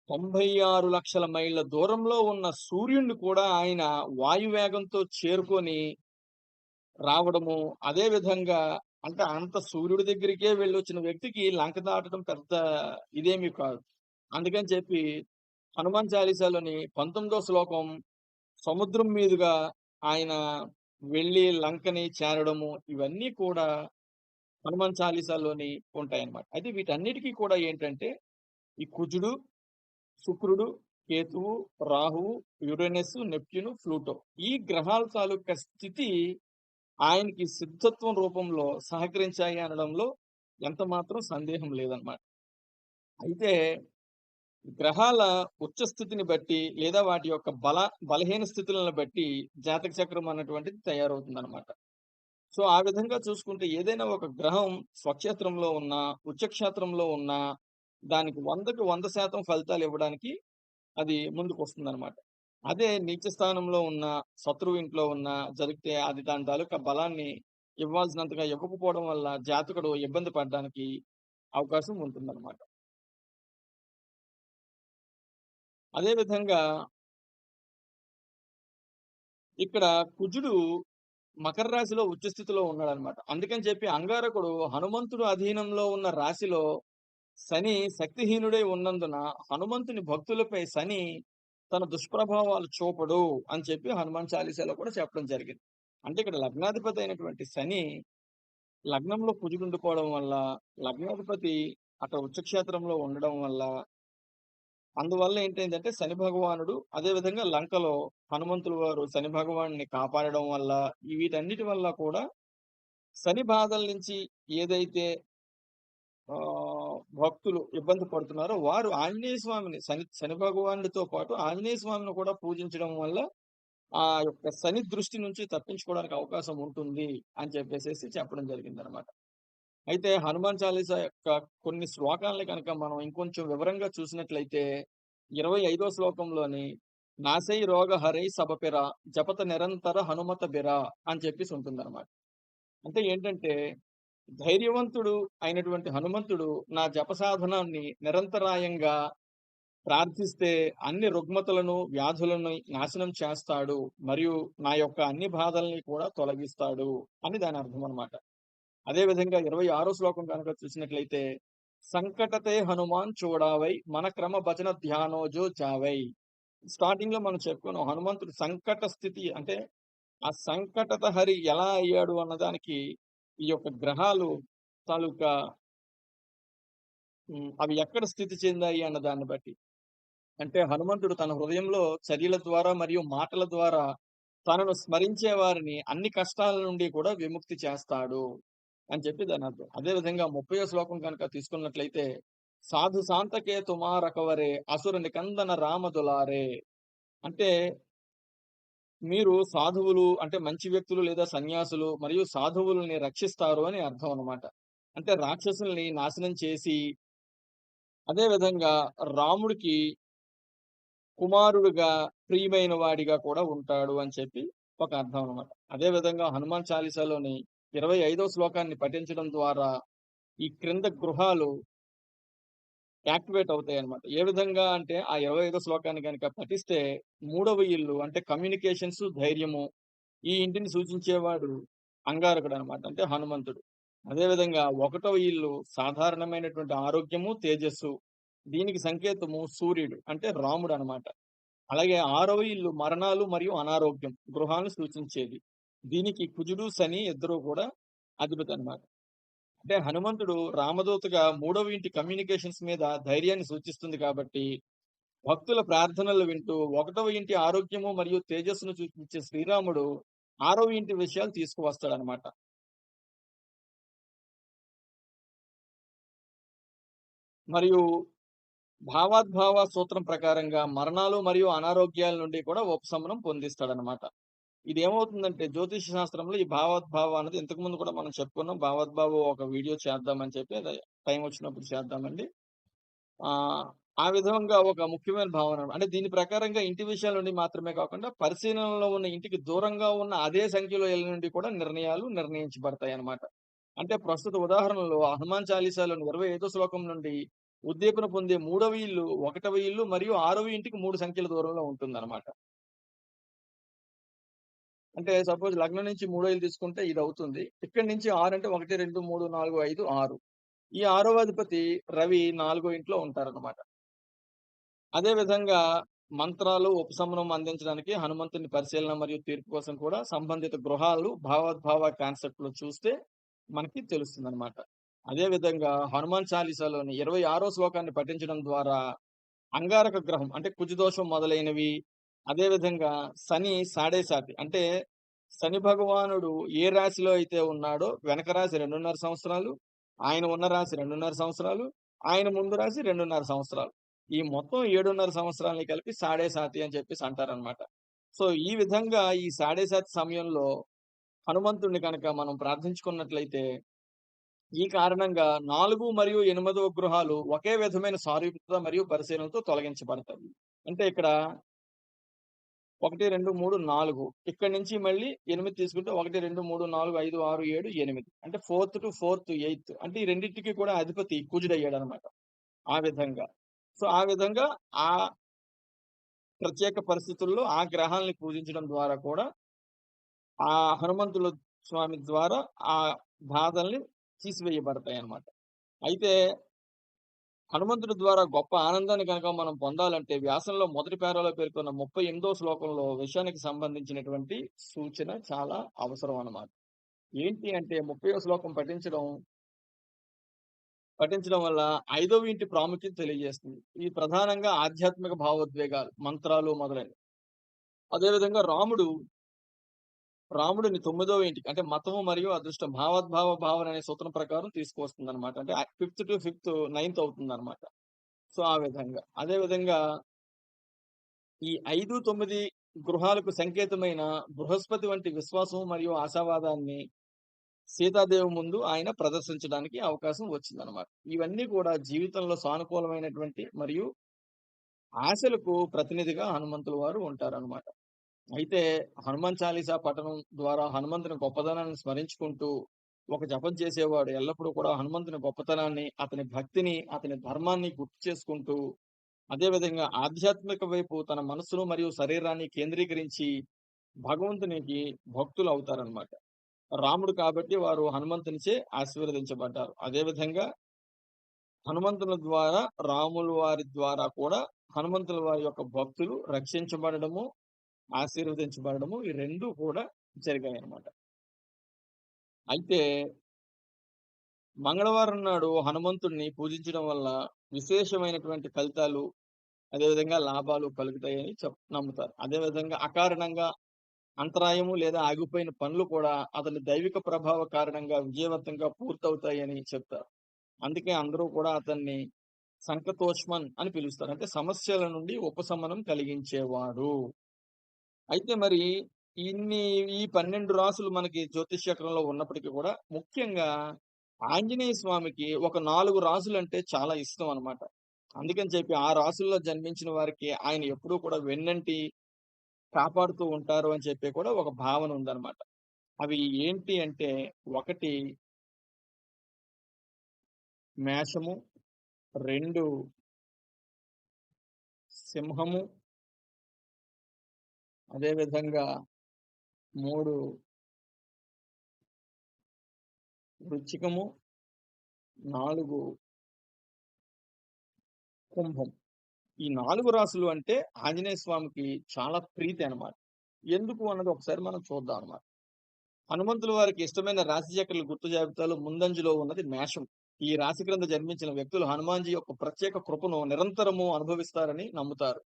96,00,000 మైళ్ళ దూరంలో ఉన్న సూర్యుడిని కూడా ఆయన వాయువేగంతో చేరుకొని రావడము. అదే విధంగా అంటే అంత సూర్యుడి దగ్గరికే వెళ్ళొచ్చిన వ్యక్తికి లంక దాటడం పెద్ద ఇదేమి కాదు. అందుకని చెప్పి హనుమాన్ చాలీసాలోని 19వ శ్లోకం సముద్రం మీదుగా ఆయన వెళ్లి లంకని చేరడము ఇవన్నీ కూడా హనుమాన్ చాలీసాలోని ఉంటాయన్నమాట. అయితే వీటన్నిటికి కూడా ఏంటంటే ఈ కుజుడు, శుక్రుడు, కేతువు, రాహువు, యురేనస్, నెప్ట్యూన్, ప్లూటో ఈ గ్రహాల తాలూకా స్థితి ఆయనకి సిద్ధత్వం రూపంలో సహకరించాయి అనడంలో ఎంత మాత్రం సందేహం లేదన్నమాట. అయితే గ్రహాల ఉచ్చ స్థితిని బట్టి లేదా వాటి యొక్క బలహీన స్థితులను బట్టి జాతక చక్రం అన్నటువంటిది తయారవుతుందన్నమాట. సో, ఆ విధంగా చూసుకుంటే ఏదైనా ఒక గ్రహం స్వక్షేత్రంలో ఉన్నా, ఉచ్చక్షేత్రంలో ఉన్నా దానికి 100కి 100% ఫలితాలు ఇవ్వడానికి అది ముందుకొస్తుందన్నమాట. అదే నీచ స్థానంలో ఉన్న, శత్రువు ఇంట్లో ఉన్న జరిగితే అది దాని తాలూకా బలాన్ని ఇవ్వాల్సినంతగా ఇవ్వకపోవడం వల్ల జాతకుడు ఇబ్బంది పడడానికి అవకాశం ఉంటుందన్నమాట. అదే విధంగా ఇక్కడ కుజుడు మకర రాశిలో ఉచ్చ స్థితిలో ఉన్నాడనమాట. అందుకని చెప్పి అంగారకుడు హనుమంతుడు అధీనంలో ఉన్న రాశిలో శని శక్తిహీనుడై ఉన్నందున హనుమంతుని భక్తులపై శని తన దుష్ప్రభావాలు చూపడు అని చెప్పి హనుమాన్ చాలీసాలో కూడా చెప్పడం జరిగింది. అంటే ఇక్కడ లగ్నాధిపతి అయినటువంటి శని లగ్నంలో కుజుడుండిపోవడం వల్ల, లగ్నాధిపతి అక్కడ ఉచ్చక్షేత్రంలో ఉండడం వల్ల, అందువల్ల ఏంటైందంటే శని భగవానుడు అదే విధంగా లంకలో హనుమంతుల వారు శని భగవానుడిని కాపాడడం వల్ల, వీటన్నిటి వల్ల కూడా శని బాధల నుంచి ఏదైతే భక్తులు ఇబ్బంది పడుతున్నారో వారు ఆంజనేయ స్వామిని శని భగవానుడితో పాటు ఆంజనేయ స్వామిని కూడా పూజించడం వల్ల ఆ యొక్క శని దృష్టి నుంచి తప్పించుకోవడానికి అవకాశం ఉంటుంది అని చెప్పేసేసి చెప్పడం జరిగిందనమాట. అయితే హనుమాన్ చాలీసా యొక్క కొన్ని శ్లోకాలని కనుక మనం ఇంకొంచెం వివరంగా చూసినట్లయితే 25వ శ్లోకంలోని నాసై రోగ హరై సబపిర జపత నిరంతర హనుమత బిర అని చెప్పేసి ఉంటుందన్నమాట. అంటే ఏంటంటే ధైర్యవంతుడు అయినటువంటి హనుమంతుడు నా జప సాధనాన్ని నిరంతరాయంగా ప్రార్థిస్తే అన్ని రుగ్మతలను, వ్యాధులను నాశనం చేస్తాడు. మరియు నా యొక్క అన్ని బాధల్ని కూడా తొలగిస్తాడు అని దాని అర్థం అన్నమాట. అదే విధంగా 26వ శ్లోకం కనుక చూసినట్లయితే సంకటతే హనుమాన్ చూడావై మన క్రమ భజన ధ్యానోజో జావై. స్టార్టింగ్ లో మనం చెప్పుకున్నాం హనుమంతుడు సంకట స్థితి అంటే ఆ సంకటత హరి ఎలా అయ్యాడు అన్నదానికి ఈ యొక్క గ్రహాలు తాలూకా అవి ఎక్కడ స్థితి చెందాయి అన్న దాన్ని బట్టి. అంటే హనుమంతుడు తన హృదయంలో చర్యల ద్వారా మరియు మాటల ద్వారా తనను స్మరించే వారిని అన్ని కష్టాల నుండి కూడా విముక్తి చేస్తాడు అని చెప్పి దాని అర్థం. అదే విధంగా 30వ శ్లోకం కనుక తీసుకున్నట్లయితే సాధు శాంతకే తుమారకవరే అసుర నికందన రామదులారే. అంటే మీరు సాధువులు అంటే మంచి వ్యక్తులు లేదా సన్యాసులు మరియు సాధువులని రక్షిస్తారు అని అర్థం అన్నమాట. అంటే రాక్షసుల్ని నాశనం చేసి అదే విధంగా రాముడికి కుమారుడుగా ప్రియమైన వాడిగా కూడా ఉంటాడు అని చెప్పి ఒక అర్థం అన్నమాట. అదే విధంగా హనుమాన్ చాలీసాలోని 25వ శ్లోకాన్ని పఠించడం ద్వారా ఈ క్రింద గృహాలు యాక్టివేట్ అవుతాయన్నమాట. ఏ విధంగా అంటే ఆ 25వ శ్లోకాన్ని గనక పఠిస్తే మూడవ ఇల్లు అంటే కమ్యూనికేషన్స్, ధైర్యము ఈ ఇంటిని సూచించేవాడు అంగారకుడనమాట. అంటే హనుమంతుడు. అదే విధంగా ఒకటవ ఇల్లు సాధారణమైనటువంటి ఆరోగ్యము, తేజస్సు. దీనికి సంకేతము సూర్యుడు అంటే రాముడనమాట. అలాగే ఆరవ ఇల్లు మరణాలు మరియు అనారోగ్యం గృహాలను సూచించేది. దీనికి కుజుడు, శని ఇద్దరూ కూడా అధిపతి అన్నమాట. అంటే హనుమంతుడు రామదూతగా మూడవ ఇంటి కమ్యూనికేషన్స్ మీద ధైర్యాన్ని సూచిస్తుంది కాబట్టి, భక్తుల ప్రార్థనలు వింటూ ఒకటవ ఇంటి ఆరోగ్యము మరియు తేజస్సును సూచించే శ్రీరాముడు ఆరవ ఇంటి విషయాలు తీసుకువస్తాడనమాట. మరియు భావాద్భావ సూత్రం ప్రకారంగా మరణాలు మరియు అనారోగ్యాల నుండి కూడా ఉపశమనం పొందిస్తాడనమాట. ఇదేమవుతుందంటే జ్యోతిష శాస్త్రంలో ఈ భావోద్భావ అనేది ఇంతకు ముందు కూడా మనం చెప్పుకున్నాం. భావోద్భావం ఒక వీడియో చేద్దామని చెప్పి అది టైం వచ్చినప్పుడు చేద్దామండి. ఆహ్, ఆ విధంగా ఒక ముఖ్యమైన భావన. అంటే దీని ప్రకారంగా ఇంటి విషయాల నుండి మాత్రమే కాకుండా పరిశీలనలో ఉన్న ఇంటికి దూరంగా ఉన్న అదే సంఖ్యలో ఇళ్ళ నుండి కూడా నిర్ణయాలు నిర్ణయించబడతాయన్నమాట. అంటే ప్రస్తుత ఉదాహరణలో హనుమాన్ చాలీసాలోని 25వ శ్లోకం నుండి ఉద్దీపన పొందే మూడవ ఇల్లు, ఒకటవ ఇల్లు మరియు ఆరవ ఇంటికి 3 సంఖ్యల దూరంలో ఉంటుందన్నమాట. అంటే సపోజ్ లగ్నం నుంచి మూడో ఇల్లు తీసుకుంటే ఇదవుతుంది. ఇక్కడి నుంచి 6 అంటే 1, 2, 3, 4, 5, 6. ఈ ఆరవ అధిపతి రవి నాలుగో ఇంట్లో ఉంటారన్నమాట. అదే విధంగా మంత్రాలు, ఉపశమనం అందించడానికి హనుమంతుని పరిశీలన మరియు తీర్పు కోసం కూడా సంబంధిత గృహాలు భావోద్భావ కాన్సెప్ట్‌లో చూస్తే మనకి తెలుస్తుందన్నమాట. అదే విధంగా హనుమాన్ చాలీసాలోని 26వ శ్లోకాన్ని పఠించడం ద్వారా అంగారక గ్రహం అంటే కుజదోషం మొదలైనవి, అదే విధంగా శని సాడేసాతి అంటే శని భగవానుడు ఏ రాశిలో అయితే ఉన్నాడో వెనక రాశి 2.5 సంవత్సరాలు, ఆయన ఉన్న రాశి 2.5 సంవత్సరాలు, ఆయన ముందు రాశి 2.5 సంవత్సరాలు. ఈ మొత్తం 7.5 సంవత్సరాలని కలిపి సాడేసాతి అని చెప్పేసి అంటారనమాట. సో, ఈ విధంగా ఈ సాడేసాతి సమయంలో హనుమంతుడిని గనక మనం ప్రార్థించుకున్నట్లయితే, ఈ కారణంగా 4 మరియు 8వ గృహాలు ఒకే విధమైన సారూప్యత మరియు పరిశీలనతో తొలగించబడతాయి. అంటే ఇక్కడ 1, 2, 3, 4 ఇక్కడి నుంచి మళ్ళీ 8 తీసుకుంటే 1, 2, 3, 4, 5, 6, 7, 8 అంటే ఫోర్త్ టు ఫోర్త్, ఎయిత్ అంటే ఈ రెండిటికి కూడా అధిపతి కుజుడయ్యాడనమాట. ఆ విధంగా. సో, ఆ విధంగా ఆ ప్రత్యేక పరిస్థితుల్లో ఆ గ్రహాల్ని పూజించడం ద్వారా కూడా ఆ హనుమంతుల స్వామి ద్వారా ఆ బాధల్ని తీసివేయబడతాయన్నమాట. అయితే హనుమంతుడి ద్వారా గొప్ప ఆనందాన్ని గనక మనం పొందాలంటే వ్యాసంలో మొదటి పేరాలో పేర్కొన్న 38వ శ్లోకంలో విషయానికి సంబంధించినటువంటి సూచన చాలా అవసరం అన్నమాట. ఏంటి అంటే 30వ శ్లోకం పఠించడం వల్ల ఐదవ ఇంటి ప్రాముఖ్యత తెలియజేస్తుంది. ఇది ప్రధానంగా ఆధ్యాత్మిక భావోద్వేగాలు, మంత్రాలు మొదలైనవి. అదేవిధంగా రాముడిని తొమ్మిదవ ఇంటికి అంటే మతము మరియు అదృష్టం భావోద్భావ భావన అనే సూత్రం ప్రకారం తీసుకువస్తుందన్నమాట. అంటే ఫిఫ్త్ టు ఫిఫ్త్ నైన్త్ అవుతుందన్నమాట. సో, ఆ విధంగా. అదే విధంగా ఈ 5, 9 గృహాలకు సంకేతమైన బృహస్పతి వంటి విశ్వాసం మరియు ఆశావాదాన్ని సీతాదేవి ముందు ఆయన ప్రదర్శించడానికి అవకాశం వచ్చిందనమాట. ఇవన్నీ కూడా జీవితంలో సానుకూలమైనటువంటి మరియు ఆశలకు ప్రతినిధిగా హనుమంతుల వారు ఉంటారనమాట. అయితే హనుమాన్ చాలీసా పఠనం ద్వారా హనుమంతుని గొప్పదనాన్ని స్మరించుకుంటూ ఒక జపం చేసేవాడు ఎల్లప్పుడూ కూడా హనుమంతుని గొప్పతనాన్ని, అతని భక్తిని, అతని ధర్మాన్ని గుర్తు చేసుకుంటూ అదే విధంగా ఆధ్యాత్మిక వైపు తన మనస్సును మరియు శరీరాన్ని కేంద్రీకరించి భగవంతునికి భక్తులవుతారనమాట. రాముడు కాబట్టి వారు హనుమంతునిచే ఆశీర్వదించబడ్డారు. అదే విధంగా హనుమంతుల ద్వారా రాముల వారి ద్వారా కూడా హనుమంతుల వారి యొక్క భక్తులు రక్షించబడడము, ఆశీర్వదించబడడము ఈ 2 కూడా జరిగాయన్నమాట. అయితే మంగళవారం నాడు హనుమంతుడిని పూజించడం వల్ల విశేషమైనటువంటి ఫలితాలు, అదేవిధంగా లాభాలు కలుగుతాయని నమ్ముతారు. అదేవిధంగా అకారణంగా అంతరాయము లేదా ఆగిపోయిన పనులు కూడా అతని దైవిక ప్రభావ కారణంగా విజయవంతంగా పూర్తవుతాయని చెప్తారు. అందుకే అందరూ కూడా అతన్ని సంకతోష్మన్ అని పిలుస్తారు. అంటే సమస్యల నుండి ఉపశమనం కలిగించేవాడు. అయితే మరి ఇన్ని ఈ 12 రాసులు మనకి జ్యోతిష్ చక్రంలో ఉన్నప్పటికీ కూడా ముఖ్యంగా ఆంజనేయ స్వామికి ఒక 4 రాసులంటే చాలా ఇష్టం అన్నమాట. అందుకని చెప్పి ఆ రాసుల్లో జన్మించిన వారికి ఆయన ఎప్పుడూ కూడా వెన్నంటి కాపాడుతూ ఉంటారు అని చెప్పి కూడా ఒక భావన ఉందన్నమాట. అవి ఏంటి అంటే, ఒకటి మేషము, 2 సింహము, అదే విధంగా 3 వృశ్చికము, 4 కుంభం. ఈ 4 రాసులు అంటే ఆంజనేయ స్వామికి చాలా ప్రీతి అన్నమాట. ఎందుకు అన్నది ఒకసారి మనం చూద్దాం అన్నమాట. హనుమంతుల వారికి ఇష్టమైన రాశి చక్రాల గుర్తు జాబితాలో ముందంజలో ఉన్నది మేషం. ఈ రాశి క్రింద జన్మించిన వ్యక్తులు హనుమాన్‌జీ యొక్క ప్రత్యేక కృపను నిరంతరము అనుభవిస్తారని నమ్ముతారు.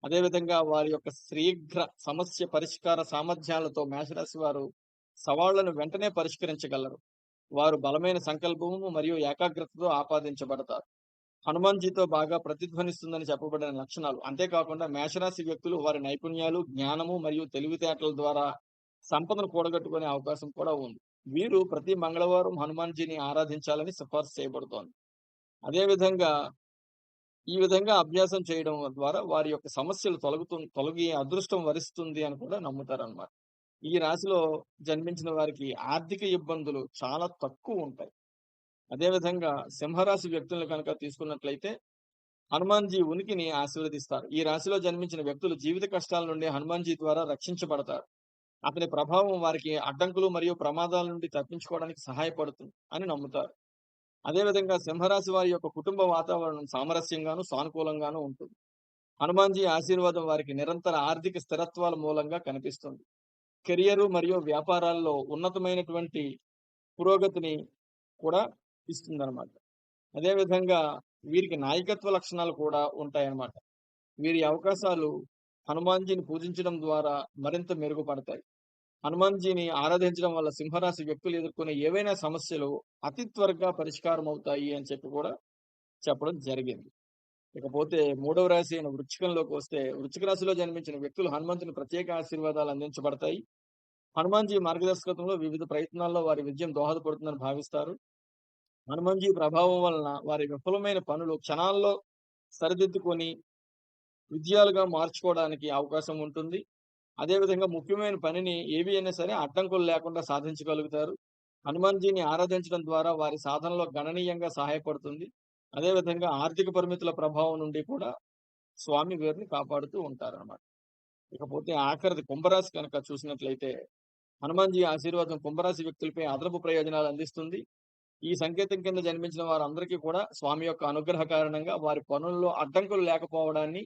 అదే విధంగా వారి యొక్క శీఘ్ర సమస్య పరిష్కార సామర్థ్యాలతో మేషరాశి వారు సవాళ్లను వెంటనే పరిష్కరించగలరు. వారు బలమైన సంకల్పము మరియు ఏకాగ్రతతో ఆపాదించబడతారు. హనుమాన్‌జీతో బాగా ప్రతిధ్వనిస్తుందని చెప్పబడిన లక్షణాలు. అంతేకాకుండా మేషరాశి వ్యక్తులు వారి నైపుణ్యాలు, జ్ఞానము మరియు తెలివితేటల ద్వారా సంపదను కూడగట్టుకునే అవకాశం కూడా ఉంది. వీరు ప్రతి మంగళవారం హనుమాన్‌జీని ఆరాధించాలని సిఫార్సు చేయబడుతోంది. అదే విధంగా ఈ విధంగా అభ్యాసం చేయడం ద్వారా వారి యొక్క సమస్యలు తొలగి అదృష్టం వరిస్తుంది అని కూడా నమ్ముతారన్నమాట. ఈ రాశిలో జన్మించిన వారికి ఆర్థిక ఇబ్బందులు చాలా తక్కువుంటాయి. అదే విధంగా సింహరాశి వ్యక్తులను కనుక తీసుకున్నట్లయితే హనుమాన్‌జీ ఉనికిని ఆశీర్వదిస్తారు. ఈ రాశిలో జన్మించిన వ్యక్తులు జీవిత కష్టాల నుండి హనుమాన్‌జీ ద్వారా రక్షించబడతారు. అతని ప్రభావం వారికి అడ్డంకులు మరియు ప్రమాదాల నుండి తప్పించుకోవడానికి సహాయపడుతుంది అని నమ్ముతారు. అదే విధంగా సింహరాశి వారి యొక్క కుటుంబ వాతావరణం సామరస్యంగాను, సానుకూలంగాను ఉంటుంది. హనుమాన్‌జీ ఆశీర్వాదం వారికి నిరంతర ఆర్థిక స్థిరత్వాల మూలంగా కనిపిస్తుంది. కెరియరు మరియు వ్యాపారాల్లో ఉన్నతమైనటువంటి పురోగతిని కూడా ఇస్తుందన్నమాట. అదే విధంగా వీరికి నాయకత్వ లక్షణాలు కూడా ఉంటాయన్నమాట. వీరి అవకాశాలు హనుమాన్‌జీని పూజించడం ద్వారా మరింత మెరుగుపడతాయి. హనుమాన్‌జీని ఆరాధించడం వల్ల సింహరాశి వ్యక్తులు ఎదుర్కొనే ఏవైనా సమస్యలు అతి త్వరగా పరిష్కారం అవుతాయి అని చెప్పి కూడా చెప్పడం జరిగింది. ఇకపోతే మూడవ రాశి అయిన వృశ్చికంలోకి వస్తే, వృశ్చిక రాశిలో జన్మించిన వ్యక్తులు హనుమంతుని ప్రత్యేక ఆశీర్వాదాలు అందించబడతాయి. హనుమాన్‌జీ మార్గదర్శకత్వంలో వివిధ ప్రయత్నాల్లో వారి విజయం దోహదపడుతుందని భావిస్తారు. హనుమాన్‌జీ ప్రభావం వలన వారి విఫలమైన పనులు క్షణాల్లో సరిదిద్దుకొని విజయాలుగా మార్చుకోవడానికి అవకాశం ఉంటుంది. అదే విధంగా ముఖ్యమైన పనిని ఏవి అయినా సరే అడ్డంకులు లేకుండా సాధించగలుగుతారు. హనుమాన్‌జీని ఆరాధించడం ద్వారా వారి సాధనలో గణనీయంగా సహాయపడుతుంది. అదే విధంగా ఆర్థిక పరిమితుల ప్రభావం నుండి కూడా స్వామి వీరిని కాపాడుతూ ఉంటారన్నమాట. ఇకపోతే ఆఖరిది కుంభరాశి కనుక చూసినట్లయితే హనుమాన్‌జీ ఆశీర్వాదం కుంభరాశి వ్యక్తులపై అదనపు ప్రయోజనాలు అందిస్తుంది. ఈ సంకేతం కింద జన్మించిన వారందరికీ కూడా స్వామి యొక్క అనుగ్రహ కారణంగా వారి పనుల్లో అడ్డంకులు లేకపోవడాన్ని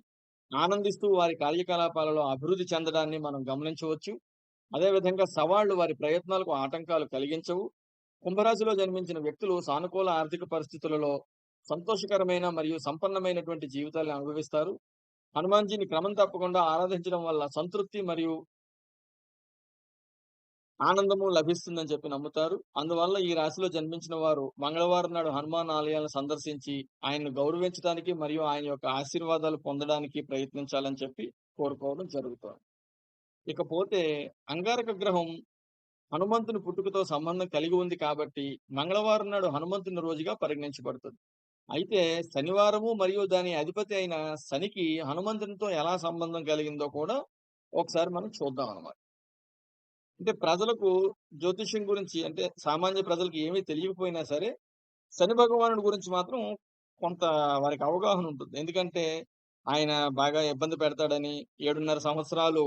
ఆనందిస్తూ వారి కార్యకలాపాలలో అభివృద్ధి చెందడాన్ని మనం గమనించవచ్చు. అదేవిధంగా సవాళ్లు వారి ప్రయత్నాలకు ఆటంకాలు కలిగించవు. కుంభరాశిలో జన్మించిన వ్యక్తులు సానుకూల ఆర్థిక పరిస్థితులలో సంతోషకరమైన మరియు సంపన్నమైనటువంటి జీవితాలను అనుభవిస్తారు. హనుమాన్జీని క్రమం తప్పకుండా ఆరాధించడం వల్ల సంతృప్తి మరియు ఆనందము లభిస్తుందని చెప్పి నమ్ముతారు. అందువల్ల ఈ రాశిలో జన్మించిన వారు మంగళవారం నాడు హనుమాన్ ఆలయాలను సందర్శించి ఆయన్ను గౌరవించడానికి మరియు ఆయన యొక్క ఆశీర్వాదాలు పొందడానికి ప్రయత్నించాలని చెప్పి కోరుకోవడం జరుగుతోంది. ఇకపోతే అంగారక గ్రహం హనుమంతుని పుట్టుకతో సంబంధం కలిగి ఉంది కాబట్టి మంగళవారం నాడు హనుమంతుని రోజుగా పరిగణించబడుతుంది. అయితే శనివారము మరియు దాని అధిపతి అయిన శనికి హనుమంతునితో ఎలా సంబంధం కలిగిందో కూడా ఒకసారి మనం చూద్దాం అన్నమాట. అంటే ప్రజలకు జ్యోతిష్యం గురించి అంటే సామాన్య ప్రజలకు ఏమీ తెలియకపోయినా సరే, శని భగవానుడి గురించి మాత్రం కొంత వారికి అవగాహన ఉంటుంది. ఎందుకంటే ఆయన బాగా ఇబ్బంది పెడతాడని 7.5 సంవత్సరాలు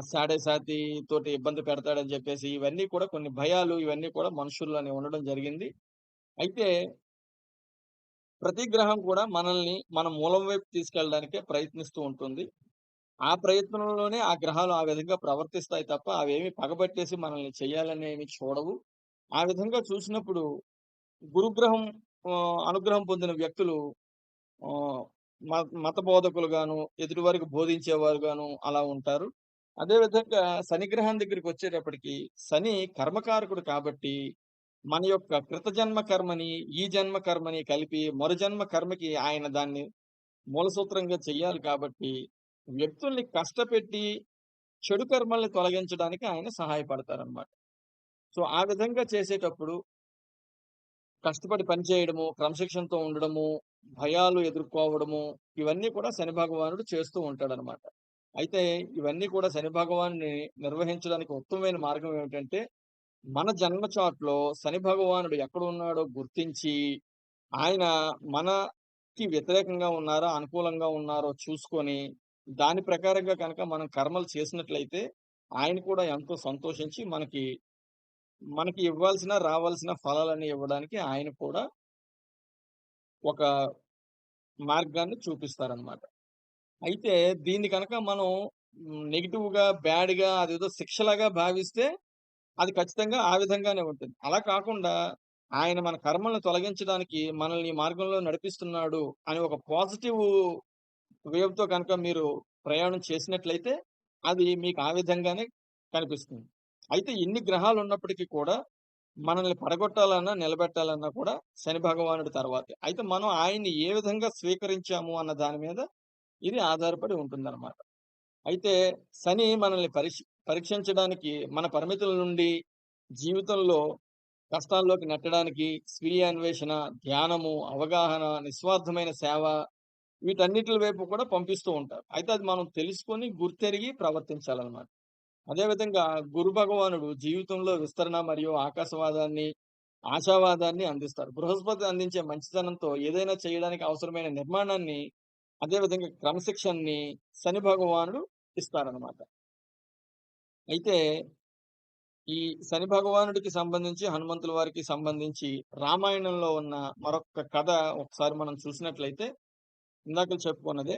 సాడెసాతి తోటి ఇబ్బంది పెడతాడని చెప్పేసి ఇవన్నీ కూడా కొన్ని భయాలు ఇవన్నీ కూడా మనుషుల్లోని ఉండడం జరిగింది. అయితే ప్రతి గ్రహం కూడా మనల్ని మన మూలం వైపు తీసుకెళ్ళడానికే ప్రయత్నిస్తూ ఉంటుంది. ఆ ప్రయత్నంలోనే ఆ గ్రహాలు ఆ విధంగా ప్రవర్తిస్తాయి తప్ప అవేమి పగబట్టేసి మనల్ని చేయాలనేమి చూడవు. ఆ విధంగా చూసినప్పుడు గురుగ్రహం అనుగ్రహం పొందిన వ్యక్తులు ఆహ్, మత బోధకులుగాను, ఎదుటివారికి బోధించేవారుగాను అలా ఉంటారు. అదే విధంగా శని గ్రహం దగ్గరికొచ్చేటప్పటికి శని కర్మకారకుడు కాబట్టి, మన యొక్క కృత జన్మ కర్మని, ఈ జన్మ కర్మని కలిపి మరు జన్మ కర్మకి ఆయన దాన్ని మూల సూత్రంగా చెయ్యాలి కాబట్టి, వ్యక్తుల్ని కష్టపెట్టి చెడు కర్మల్ని తొలగించడానికి ఆయన సహాయపడతారనమాట. సో, ఆ విధంగా చేసేటప్పుడు కష్టపడి పని చేయడము, క్రమశిక్షణతో ఉండడము, భయాలు ఎదుర్కోవడము, ఇవన్నీ కూడా శని భగవానుడు చేస్తూ ఉంటాడనమాట. అయితే ఇవన్నీ కూడా శని భగవానుడిని నిర్వహించడానికి ఉత్తమమైన మార్గం ఏమిటంటే, మన జన్మ చార్ట్‌లో శని భగవానుడు ఎక్కడున్నాడో గుర్తించి, ఆయన మనకి వ్యతిరేకంగా ఉన్నారా, అనుకూలంగా ఉన్నారో చూసుకొని, దాని ప్రకారంగా గనక మనం కర్మలు చేసినట్లయితే, ఆయన కూడా ఎంతో సంతోషించి మనకి ఇవ్వాల్సిన, రావాల్సిన ఫలాలన్నీ ఇవ్వడానికి ఆయన కూడా ఒక మార్గాన్ని చూపిస్తారనమాట. అయితే దీన్ని గనక మనం నెగెటివ్‌గా, బ్యాడ్‌గా అదేదో శిక్షలాగా భావిస్తే అది ఖచ్చితంగా ఆ విధంగానే ఉంటుంది. అలా కాకుండా ఆయన మన కర్మలను తొలగించడానికి మనల్ని ఈ మార్గంలో నడిపిస్తున్నాడు అని ఒక పాజిటివ్ వేవ్‌తో గనక మీరు ప్రయాణం చేసినట్లయితే అది మీకు ఆ విధంగానే కనిపిస్తుంది. అయితే ఇన్ని గ్రహాలున్నప్పటికీ కూడా మనల్ని పడగొట్టాలన్నా, నిలబెట్టాలన్నా కూడా శని భగవానుడి తర్వాతే. అయితే మనం ఆయన్ని ఏ విధంగా స్వీకరించాము అన్న దాని మీద ఇది ఆధారపడి ఉంటుందన్నమాట. అయితే శని మనల్ని పరీక్షించడానికి మన పరిమితుల నుండి జీవితంలో కష్టాల్లోకి నెట్టడానికి స్వీయ అన్వేషణ, ధ్యానము, అవగాహన, నిస్వార్థమైన సేవ వీటన్నిటిల వైపు కూడా పంపిస్తూ ఉంటారు. అయితే అది మనం తెలుసుకొని గుర్తెరిగి ప్రవర్తించాలన్నమాట. అదే విధంగా గురు భగవానుడు జీవితంలో విస్తరణ మరియు ఆకాశవాదాన్ని, ఆశావాదాన్ని అందిస్తారు. బృహస్పతి అందించే మంచితనంతో ఏదైనా చేయడానికి అవసరమైన నిర్మాణాన్ని, అదే విధంగా క్రమశిక్షణని శని భగవానుడు ఇస్తారనమాట. అయితే ఈ శని భగవానుడికి సంబంధించి, హనుమంతుల వారికి సంబంధించి రామాయణంలో ఉన్న మరొక కథ ఒకసారి మనం చూసినట్లయితే ఇందాక చెప్పుకున్నదే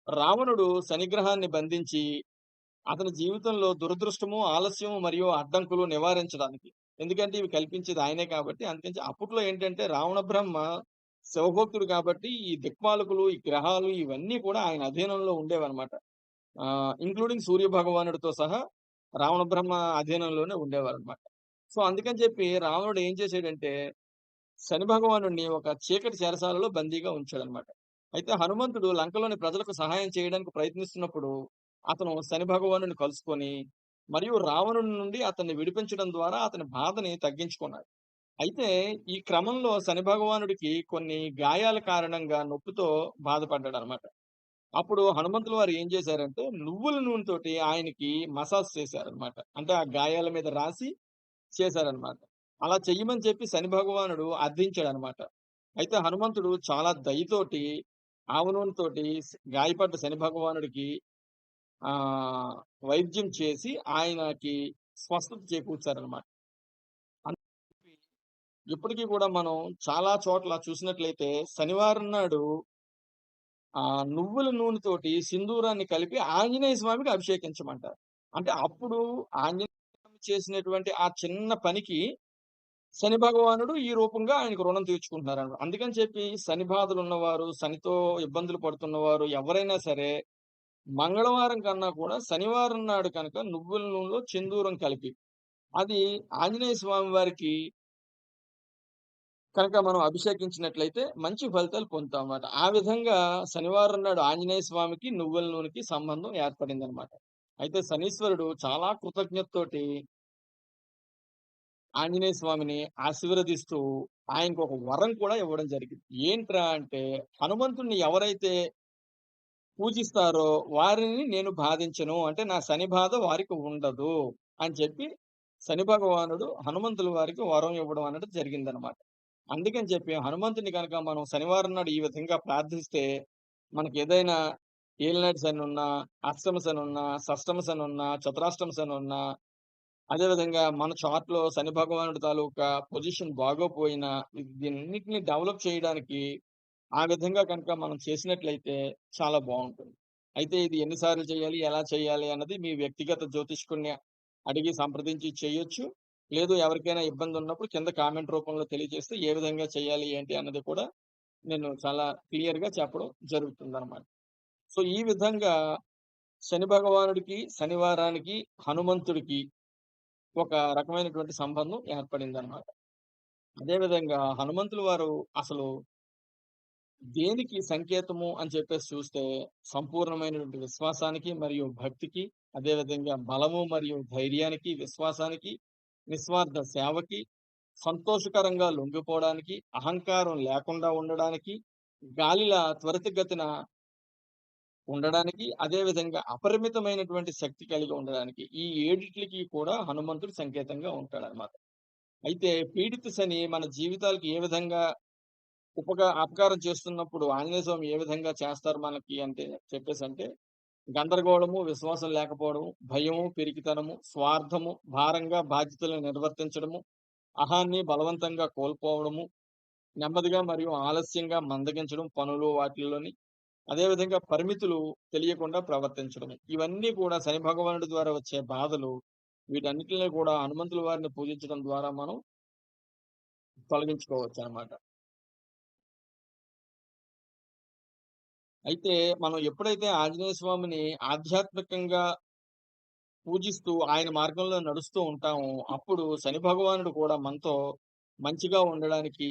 రావణుడు శనిగ్రహాన్ని బంధించి అతని జీవితంలో దురదృష్టము, ఆలస్యము మరియు అడ్డంకులు నివారించడానికి. ఎందుకంటే ఇవి కల్పించేది ఆయనే కాబట్టి అందుకని అప్పట్లో ఏంటంటే రావణ బ్రహ్మ శివభక్తుడు కాబట్టి ఈ దిక్పాలకులు, ఈ గ్రహాలు ఇవన్నీ కూడా ఆయన అధీనంలో ఉండేవన్నమాట. ఇంక్లూడింగ్ సూర్య భగవానుడితో సహా రావణ బ్రహ్మ అధీనంలోనే ఉండేవారన్నమాట. సో, అందుకని చెప్పి రావణుడు ఏం చేసాడంటే శని భగవానుడిని ఒక చీకటి చెరసాలలో బందీగా ఉంచాడన్నమాట. అయితే హనుమంతుడు లంకలోని ప్రజలకు సహాయం చేయడానికి ప్రయత్నిస్తున్నప్పుడు, అతను శని భగవానుడిని కలుసుకొని, మరియు రావణుడి నుండి అతన్ని విడిపించడం ద్వారా అతని బాధని తగ్గించుకున్నాడు. అయితే ఈ క్రమంలో శని భగవానుడికి కొన్ని గాయాల కారణంగా నొప్పితో బాధపడ్డాడన్నమాట. అప్పుడు హనుమంతుల వారు ఏం చేశారంటే, నువ్వుల నూనెతోటి ఆయనకి మసాజ్ చేశారన్నమాట. అంటే ఆ గాయాల మీద రాసి చేశారన్నమాట. అలా చెయ్యమని చెప్పి శని భగవానుడు అర్థించాడన్నమాట. అయితే హనుమంతుడు చాలా దయతోటి ఆవ నూనెతోటి గాయపడ్డ శని భగవానుడికి ఆహ్, వైద్యం చేసి ఆయనకి స్వస్థత చేకూర్చారనమాట. అందుకే ఇప్పటికి కూడా మనం చాలా చోట్ల చూసినట్లయితే శనివారం నాడు నువ్వుల నూనెతోటి సింధూరాన్ని కలిపి ఆంజనేయ స్వామికి అభిషేకించమంటారు. అంటే అప్పుడు ఆంజనేయ స్వామి చేసినటువంటి ఆ చిన్న పనికి శని భగవానుడు ఈ రూపంగా ఆయనకు రుణం తీర్చుకుంటున్నారన్నమాట. అందుకని చెప్పి శని బాధలున్నవారు, శనితో ఇబ్బందులు పడుతున్నవారు ఎవరైనా సరే మంగళవారం కన్నా కూడా శనివారం నాడు కనుక నువ్వుల నూనెలో సింధూరం కలిపి అది ఆంజనేయ స్వామి వారికి కనుక మనం అభిషేకించినట్లయితే మంచి ఫలితాలు పొందుతామన్నమాట. ఆ విధంగా శనివారం నాడు ఆంజనేయ స్వామికి, నువ్వుల నూనెకి సంబంధం ఏర్పడిందనమాట. అయితే శనీశ్వరుడు చాలా కృతజ్ఞతతోటి ఆంజనేయ స్వామిని ఆశీర్వదిస్తూ ఆయనకొక వరం కూడా ఇవ్వడం జరిగింది. ఏంట్రా అంటే, హనుమంతుడిని ఎవరైతే పూజిస్తారో వారిని నేను బాధించను. అంటే నా శని బాధ వారికి ఉండదు అని చెప్పి శని భగవానుడు హనుమంతుల వారికి వరం ఇవ్వడం అనేది జరిగిందనమాట. అందుకని చెప్పి హనుమంతుడిని గనక మనం శనివారం నాడు ఈ విధంగా ప్రార్థిస్తే మనకేదైనా ఏలినాటి శనున్నా, అష్టమ శనున్నా, షష్టమ శనున్నా, చతురాష్టమ శనున్నా, అదే విధంగా మన చార్ట్‌లో శని భగవానుడి తాలూకా పొజిషన్ బాగోపోయినా దీనన్నిటిని డెవలప్ చేయడానికి ఆ విధంగా కనుక మనం చేసినట్లయితే చాలా బావుంటుంది. అయితే ఇది ఎన్ని సార్లు చేయాలి? ఎలా చేయాలి? అన్నది మీ వ్యక్తిగత జ్యోతిష్కుడిని అడిగి సంప్రదించి చేయొచ్చు. లేదు ఎవరికైనా ఇబ్బందున్నప్పుడు కింద కామెంట్ రూపంలో తెలియజేస్తే ఏ విధంగా చేయాలి? ఏంటి? అన్నది కూడా నేను చాలా క్లియర్‌గా చెప్పడం జరుగుతుందనమాట. సో, ఈ విధంగా శని భగవానుడికి, శనివారానికి, హనుమంతుడికి ఒక రకమైనటువంటి సంబంధం ఏర్పడిందనమాట. అదే విధంగా హనుమంతుల వారు అసలు దేనికి సంకేతము అని చెప్పేసి చూస్తే, సంపూర్ణమైనటువంటి విశ్వాసానికి మరియు భక్తికి, అదే విధంగా బలము మరియు ధైర్యానికి, విశ్వాసానికి, నిస్వార్థ సేవకి, సంతోషకరంగా లొంగిపోవడానికి, అహంకారం లేకుండా ఉండడానికి, గాలిలా త్వరితగతిన ఉండడానికి, అదే విధంగా అపరిమితమైనటువంటి శక్తి కలిగి ఉండడానికి, ఈ ఏడిట్లికి కూడా హనుమంతుడు సంకేతంగా ఉంటాడనమాట. అయితే పీడిత శని మన జీవితాలకి ఏ విధంగా అపకారం చేస్తున్నప్పుడు ఆంజనేయ స్వామి ఏ విధంగా చేస్తారు మనకి అంటే చెప్పేసంటే, గందరగోళము, విశ్వాసం లేకపోవడము, భయము, పిరికితనము, స్వార్థము, భారంగా బాధ్యతలను నిర్వర్తించడము, అహాన్ని బలవంతంగా కోల్పోవడము, నెమ్మదిగా మరియు ఆలస్యంగా మందగించడం పనులు వాటిల్లోని, అదే విధంగా పరిమితులు తెలియకుండా ప్రవర్తించడము. ఇవన్నీ కూడా శని భగవానుడి ద్వారా వచ్చే బాధలు. వీటన్నిటిని కూడా హనుమంతుల వారిని పూజించడం ద్వారా మనం తొలగించుకోవచ్చనమాట. అయితే మనం ఎప్పుడైతే ఆంజనేయ స్వామిని ఆధ్యాత్మికంగా పూజిస్తూ ఆయన మార్గంలో నడుస్తూ ఉంటామో, అప్పుడు శని భగవానుడు కూడా మనతో మంచిగా ఉండడానికి,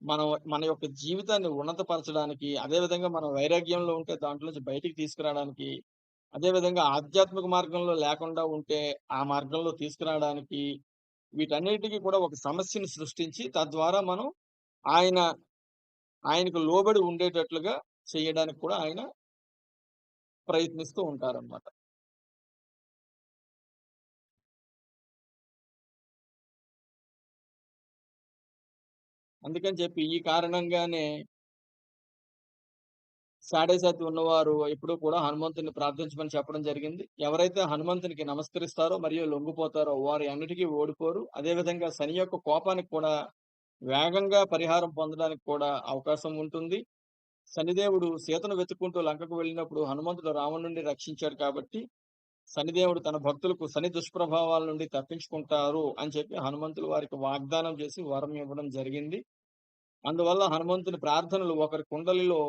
మనం మన యొక్క జీవితాన్ని ఉన్నతపరచడానికి, అదే విధంగా మనం వైరాగ్యంలో ఉంటే దాంట్లో నుంచి బయటికి తీసుకురావడానికి, అదే విధంగా ఆధ్యాత్మిక మార్గంలో లేకుండా ఉంటే ఆ మార్గంలో తీసుకురావడానికి, వీటన్నిటికి కూడా ఒక సమస్యను సృష్టించి తద్వారా మనం ఆయన ఆయనకు లోబడి ఉండేటట్లుగా చేయడానికి కూడా ఆయన ప్రయత్నిస్తూ ఉంటారనమాట. అందుకని చెప్పి ఈ కారణంగానే సాడెసాతి ఉన్నవారు ఎప్పుడూ కూడా హనుమంతుడిని ప్రార్థించమని చెప్పడం జరిగింది. ఎవరైతే హనుమంతునికి నమస్కరిస్తారో మరియు లొంగిపోతారో వారు ఎన్నటికీ ఓడిపోరు. అదే విధంగా శని యొక్క కోపానికి కూడా వేగంగా పరిహారం పొందడానికి కూడా అవకాశం ఉంటుంది. శనిదేవుడు సీతను వెతుక్కుంటూ లంకకు వెళ్ళినప్పుడు హనుమంతుడు రావణుడిని రక్షించాడు కాబట్టి శనిదేవుడు తన భక్తులకు శని దుష్ప్రభావాల నుండి తప్పించుకుంటారు అని చెప్పి హనుమంతులు వారికి వాగ్దానం చేసి వరం ఇవ్వడం జరిగింది. అందువల్ల హనుమంతుని ప్రార్థనలు ఒకరి కుండలిలో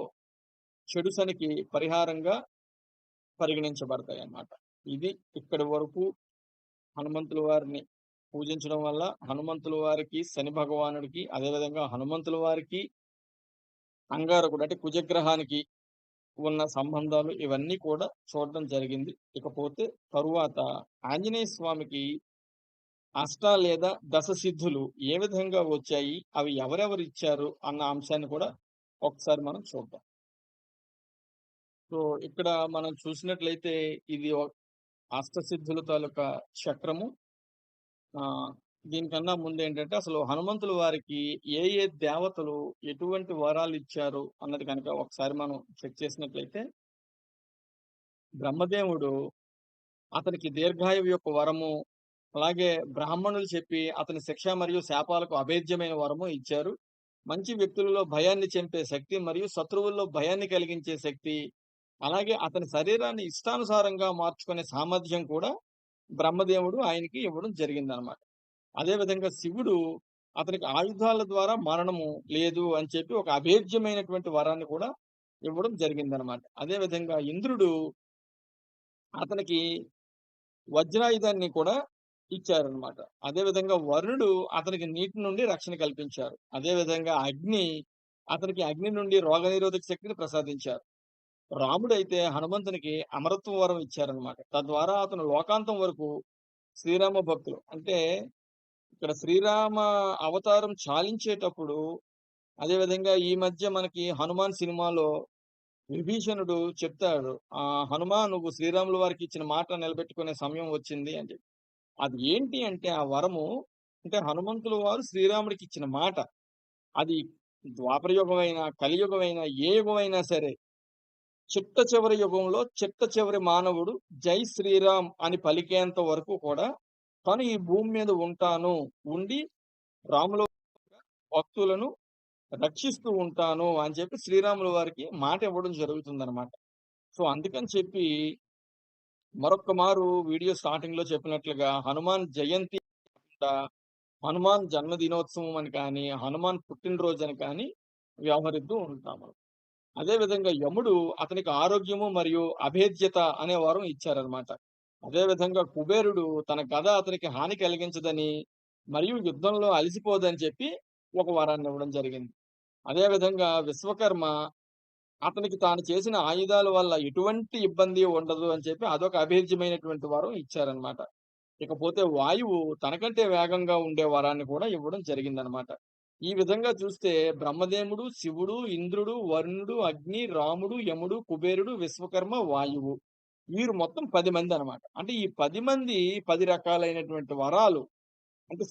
చెడు శనికి పరిహారంగా పరిగణించబడతాయన్నమాట. ఇది ఇక్కడి వరకు హనుమంతుల వారిని పూజించడం వల్ల హనుమంతుల వారికి, శని భగవానుడికి, అదేవిధంగా హనుమంతుల వారికి, అంగారకుడు అంటే కుజగ్రహానికి ఉన్న సంబంధాలు ఇవన్నీ కూడా చూడడం జరిగింది. ఇకపోతే తరువాత ఆంజనేయ స్వామికి లేదా దశ సిద్ధులు ఏ విధంగా వచ్చాయి? అవి ఎవరెవరిచ్చారు? అన్న అంశాన్ని కూడా ఒకసారి మనం చూద్దాం. సో, ఇక్కడ మనం చూసినట్లయితే ఇది అష్టసిద్ధుల తాలూకా చక్రము. ఆహ్, దీనికన్నా ముందేంటంటే అసలు హనుమంతుల వారికి ఏ దేవతలు ఎటువంటి వరాలిచ్చారు అన్నది గనక ఒకసారి మనం చెక్ చేసినట్లయితే, బ్రహ్మదేవుడు అతనికి దీర్ఘాయువు యొక్క వరము అలాగే బ్రాహ్మణులు చెప్పి అతని శిక్ష మరియు శాపాలకు అభేద్యమైన వరము ఇచ్చారు. మంచి వ్యక్తులలో భయాన్ని చంపే శక్తి మరియు శత్రువుల్లో భయాన్ని కలిగించే శక్తి, అలాగే అతని శరీరాన్ని ఇష్టానుసారంగా మార్చుకునే సామర్థ్యం కూడా బ్రహ్మదేవుడు ఆయనకి ఇవ్వడం జరిగిందనమాట. అదే విధంగా శివుడు అతనికి ఆయుధాల ద్వారా మరణము లేదు అని చెప్పి ఒక అభేద్యమైనటువంటి వరాన్ని కూడా ఇవ్వడం జరిగిందనమాట. అదే విధంగా ఇంద్రుడు అతనికి వజ్రాయుధాన్ని కూడా ఇచ్చారనమాట. అదే విధంగా వరుణుడు అతనికి నీటి నుండి రక్షణ కల్పించారు. అదే విధంగా అగ్ని అతనికి అగ్ని నుండి రోగనిరోధక శక్తిని ప్రసాదించారు. రాముడైతే హనుమంతునికి అమరత్వ వరం ఇచ్చారనమాట. తద్వారా అతను లోకాంతం వరకు శ్రీరామ భక్తులు అంటే ఇక్కడ శ్రీరామ అవతారం చాలించేటప్పుడు అదే విధంగా ఈ మధ్య మనకి 'హనుమాన్' సినిమాలో విభీషణుడు చెప్తాడు. "హనుమా నువ్వు శ్రీరాముల వారికి ఇచ్చిన మాట నిలబెట్టుకునే సమయం వచ్చింది" అని చెప్పి. అది ఏంటి అంటే ఆ వరము అంటే హనుమంతుల వారు శ్రీరాముడికి ఇచ్చిన మాట. అది ద్వాపర యుగమైనా, కలియుగమైనా, ఏ యుగమైనా సరే చిట్ట చివరి యుగంలో చిట్ట చివరి మానవుడు 'జై శ్రీరామ్' అని పలికేంత వరకు కూడా తను ఈ భూమి మీద ఉంటాను. ఉండి రాముల భక్తులను రక్షిస్తూ ఉంటాను అని చెప్పి శ్రీరాముల వారికి మాట ఇవ్వడం జరుగుతుందనమాట. సో, అందుకని చెప్పి మరొక్క మారు వీడియో స్టార్టింగ్‌లో చెప్పినట్లుగా హనుమాన్ జయంతి కాకుండా హనుమాన్ జన్మదినోత్సవం అని కానీ, హనుమాన్ పుట్టినరోజని కానీ వ్యవహరిస్తూ ఉంటాము. అదే విధంగా యముడు అతనికి ఆరోగ్యము మరియు అభేద్యత అనే వరం ఇచ్చారనమాట. అదే విధంగా కుబేరుడు తన గద అతనికి హాని కలిగించదని మరియు యుద్ధంలో అలసిపోదని చెప్పి ఒక వరాన్ని ఇవ్వడం జరిగింది. అదే విధంగా విశ్వకర్మ అతనికి తాను చేసిన ఆయుధాల వల్ల ఎటువంటి ఇబ్బంది ఉండదు అని చెప్పి అదొక అభేద్యమైనటువంటి వరం ఇచ్చారనమాట. ఇకపోతే వాయువు తనకంటే వేగంగా ఉండే వరాన్ని కూడా ఇవ్వడం జరిగిందనమాట. ఈ విధంగా చూస్తే బ్రహ్మదేవుడు, శివుడు, ఇంద్రుడు, వరుణుడు, అగ్ని, రాముడు, యముడు, కుబేరుడు, విశ్వకర్మ, వాయువు. వీరు మొత్తం 10 మందనమాట. అంటే ఈ 10 మంది 10 రకాలైనటువంటి వరాలు అంటే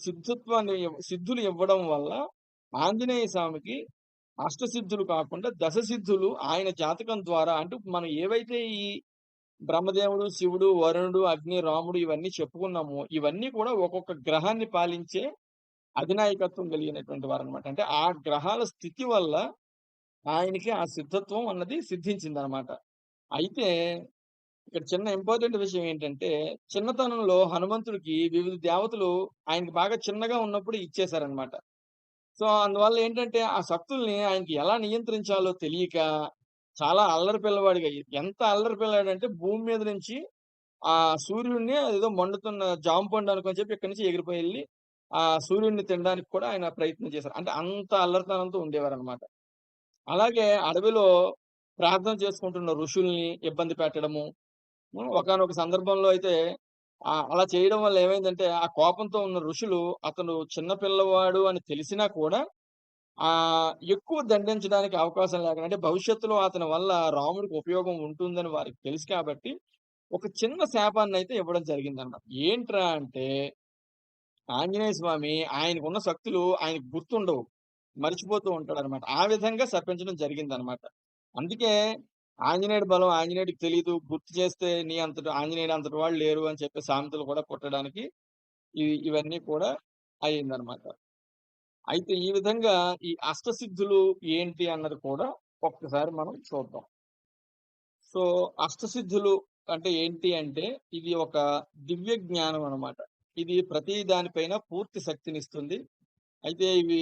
సిద్ధులు ఇవ్వడం వల్ల ఆంజనేయ స్వామికి అష్టసిద్ధులు కాకుండా దశసిద్ధులు ఆయన జాతకం ద్వారా అంటే మనం ఏవైతే ఈ బ్రహ్మదేవుడు, శివుడు, వరుణుడు, అగ్ని, రాముడు ఇవన్నీ చెప్పుకున్నామో ఇవన్నీ కూడా ఒక్కొక్క గ్రహాన్ని పాలించే అధినాయకత్వం కలిగినటువంటి వారనమాట. అంటే ఆ గ్రహాల స్థితి వల్ల ఆయనకి ఆ సిద్ధత్వం అన్నది సిద్ధించిందనమాట. అయితే ఇక్కడ చిన్న ఇంపార్టెంట్ విషయం ఏంటంటే, చిన్నతనంలో హనుమంతుడికి వివిధ దేవతలు ఆయనకి బాగా చిన్నగా ఉన్నప్పుడు ఇచ్చేసారనమాట. సో, అందువల్ల ఏంటంటే, ఆ శక్తుల్ని ఆయనకి ఎలా నియంత్రించాలో తెలియక, చాలా అల్లరి పిల్లవాడిగా ఎంత అల్లరి పిల్లాడంటే భూమి మీద నుంచి సూర్యుడిని అదేదో మండుతున్న జామ పండు అనుకోని చెప్పి ఇక్కడి నుంచి ఎగిరిపోయి సూర్యుడిని తినడానికి కూడా ఆయన ప్రయత్నం చేశారు. అంటే అంత అల్లరితనంతో ఉండేవారనమాట. అలాగే అడవిలో ప్రార్థన చేసుకుంటున్న ఋషుల్ని ఇబ్బంది పెట్టడము. ఒకానొక సందర్భంలో అయితే అలా చేయడం వల్ల ఏమైందంటే, ఆ కోపంతో ఉన్న ఋషులు అతను చిన్న పిల్లవాడు అని తెలిసినా కూడా ఎక్కువ దండించడానికి అవకాశం లేకుండా అంటే భవిష్యత్తులో అతని వల్ల రాముడికి ఉపయోగం ఉంటుందని వారికి తెలుసు కాబట్టి, ఒక చిన్న శాపాన్నయితే ఇవ్వడం జరిగిందన్నమాట. ఏంట్రా అంటే, ఆంజనేయ స్వామి ఆయనకున్న శక్తులు ఆయనకు గుర్తుండవు. మర్చిపోతూ ఉంటాడన్నమాట. ఆ విధంగా శపించడం జరిగిందన్నమాట. అందుకే ఆంజనేయుడి బలం ఆంజనేయుడికి తెలీదు. గుర్తు చేస్తే నీ అంతటి ఆంజనేయుడు అంతటి వాళ్ళు లేరు అని చెప్పి సామెతలు కూడా పుట్టడానికి ఇవన్నీ కూడా అయిందన్నమాట. అయితే ఈ విధంగా ఈ అష్టసిద్ధులు ఏంటి అన్నది కూడా ఒక్కసారి మనం చూద్దాం. సో, అష్టసిద్ధులు అంటే ఏంటి అంటే, ఇది ఒక దివ్య జ్ఞానం అన్నమాట. ఇది ప్రతి దానిపైన పూర్తి శక్తినిస్తుంది. అయితే ఇవి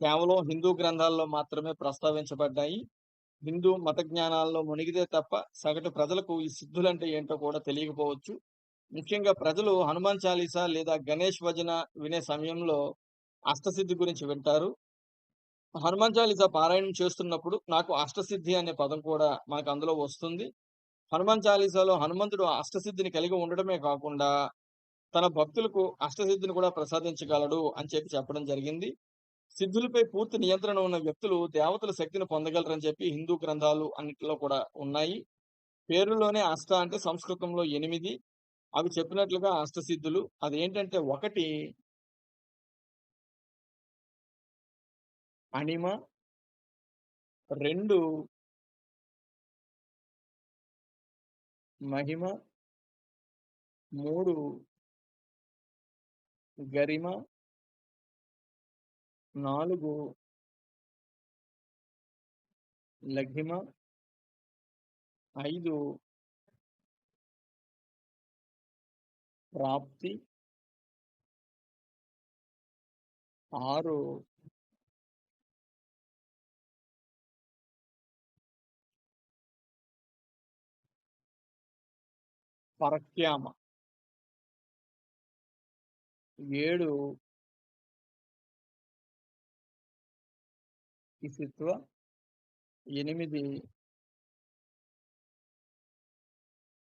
కేవలం హిందూ గ్రంథాల్లో మాత్రమే ప్రస్తావించబడ్డాయి. హిందూ మత జ్ఞానాల్లో మునిగితే తప్ప సగటు ప్రజలకు ఈ సిద్ధులంటే ఏంటో కూడా తెలియకపోవచ్చు. ముఖ్యంగా ప్రజలు హనుమాన్ చాలీసా లేదా గణేష్ భజన వినే సమయంలో అష్టసిద్ధి గురించి వింటారు. హనుమాన్ చాలీసా పారాయణం చేస్తున్నప్పుడు నాకు అష్టసిద్ధి అనే పదం కూడా మనకు అందులో వస్తుంది. హనుమాన్ చాలీసాలో హనుమంతుడు అష్టసిద్ధిని కలిగి ఉండడమే కాకుండా, తన భక్తులకు అష్టసిద్ధిని కూడా ప్రసాదించగలడు అని చెప్పి చెప్పడం జరిగింది. సిద్ధులపై పూర్తి నియంత్రణ ఉన్న వ్యక్తులు దేవతల శక్తిని పొందగలరని చెప్పి హిందూ గ్రంథాలు అన్నిటిలో కూడా ఉన్నాయి. పేరులోనే అష్ట అంటే సంస్కృతంలో 8 అవి చెప్పినట్లుగా అష్టసిద్ధులు. అదేంటంటే 1 అణిమ, 2 మహిమ, 3 గరిమ, 4 లఘిమ, 5 ప్రాప్తి, 6 పరక్యామ, 7 ఇసిత్వ, 8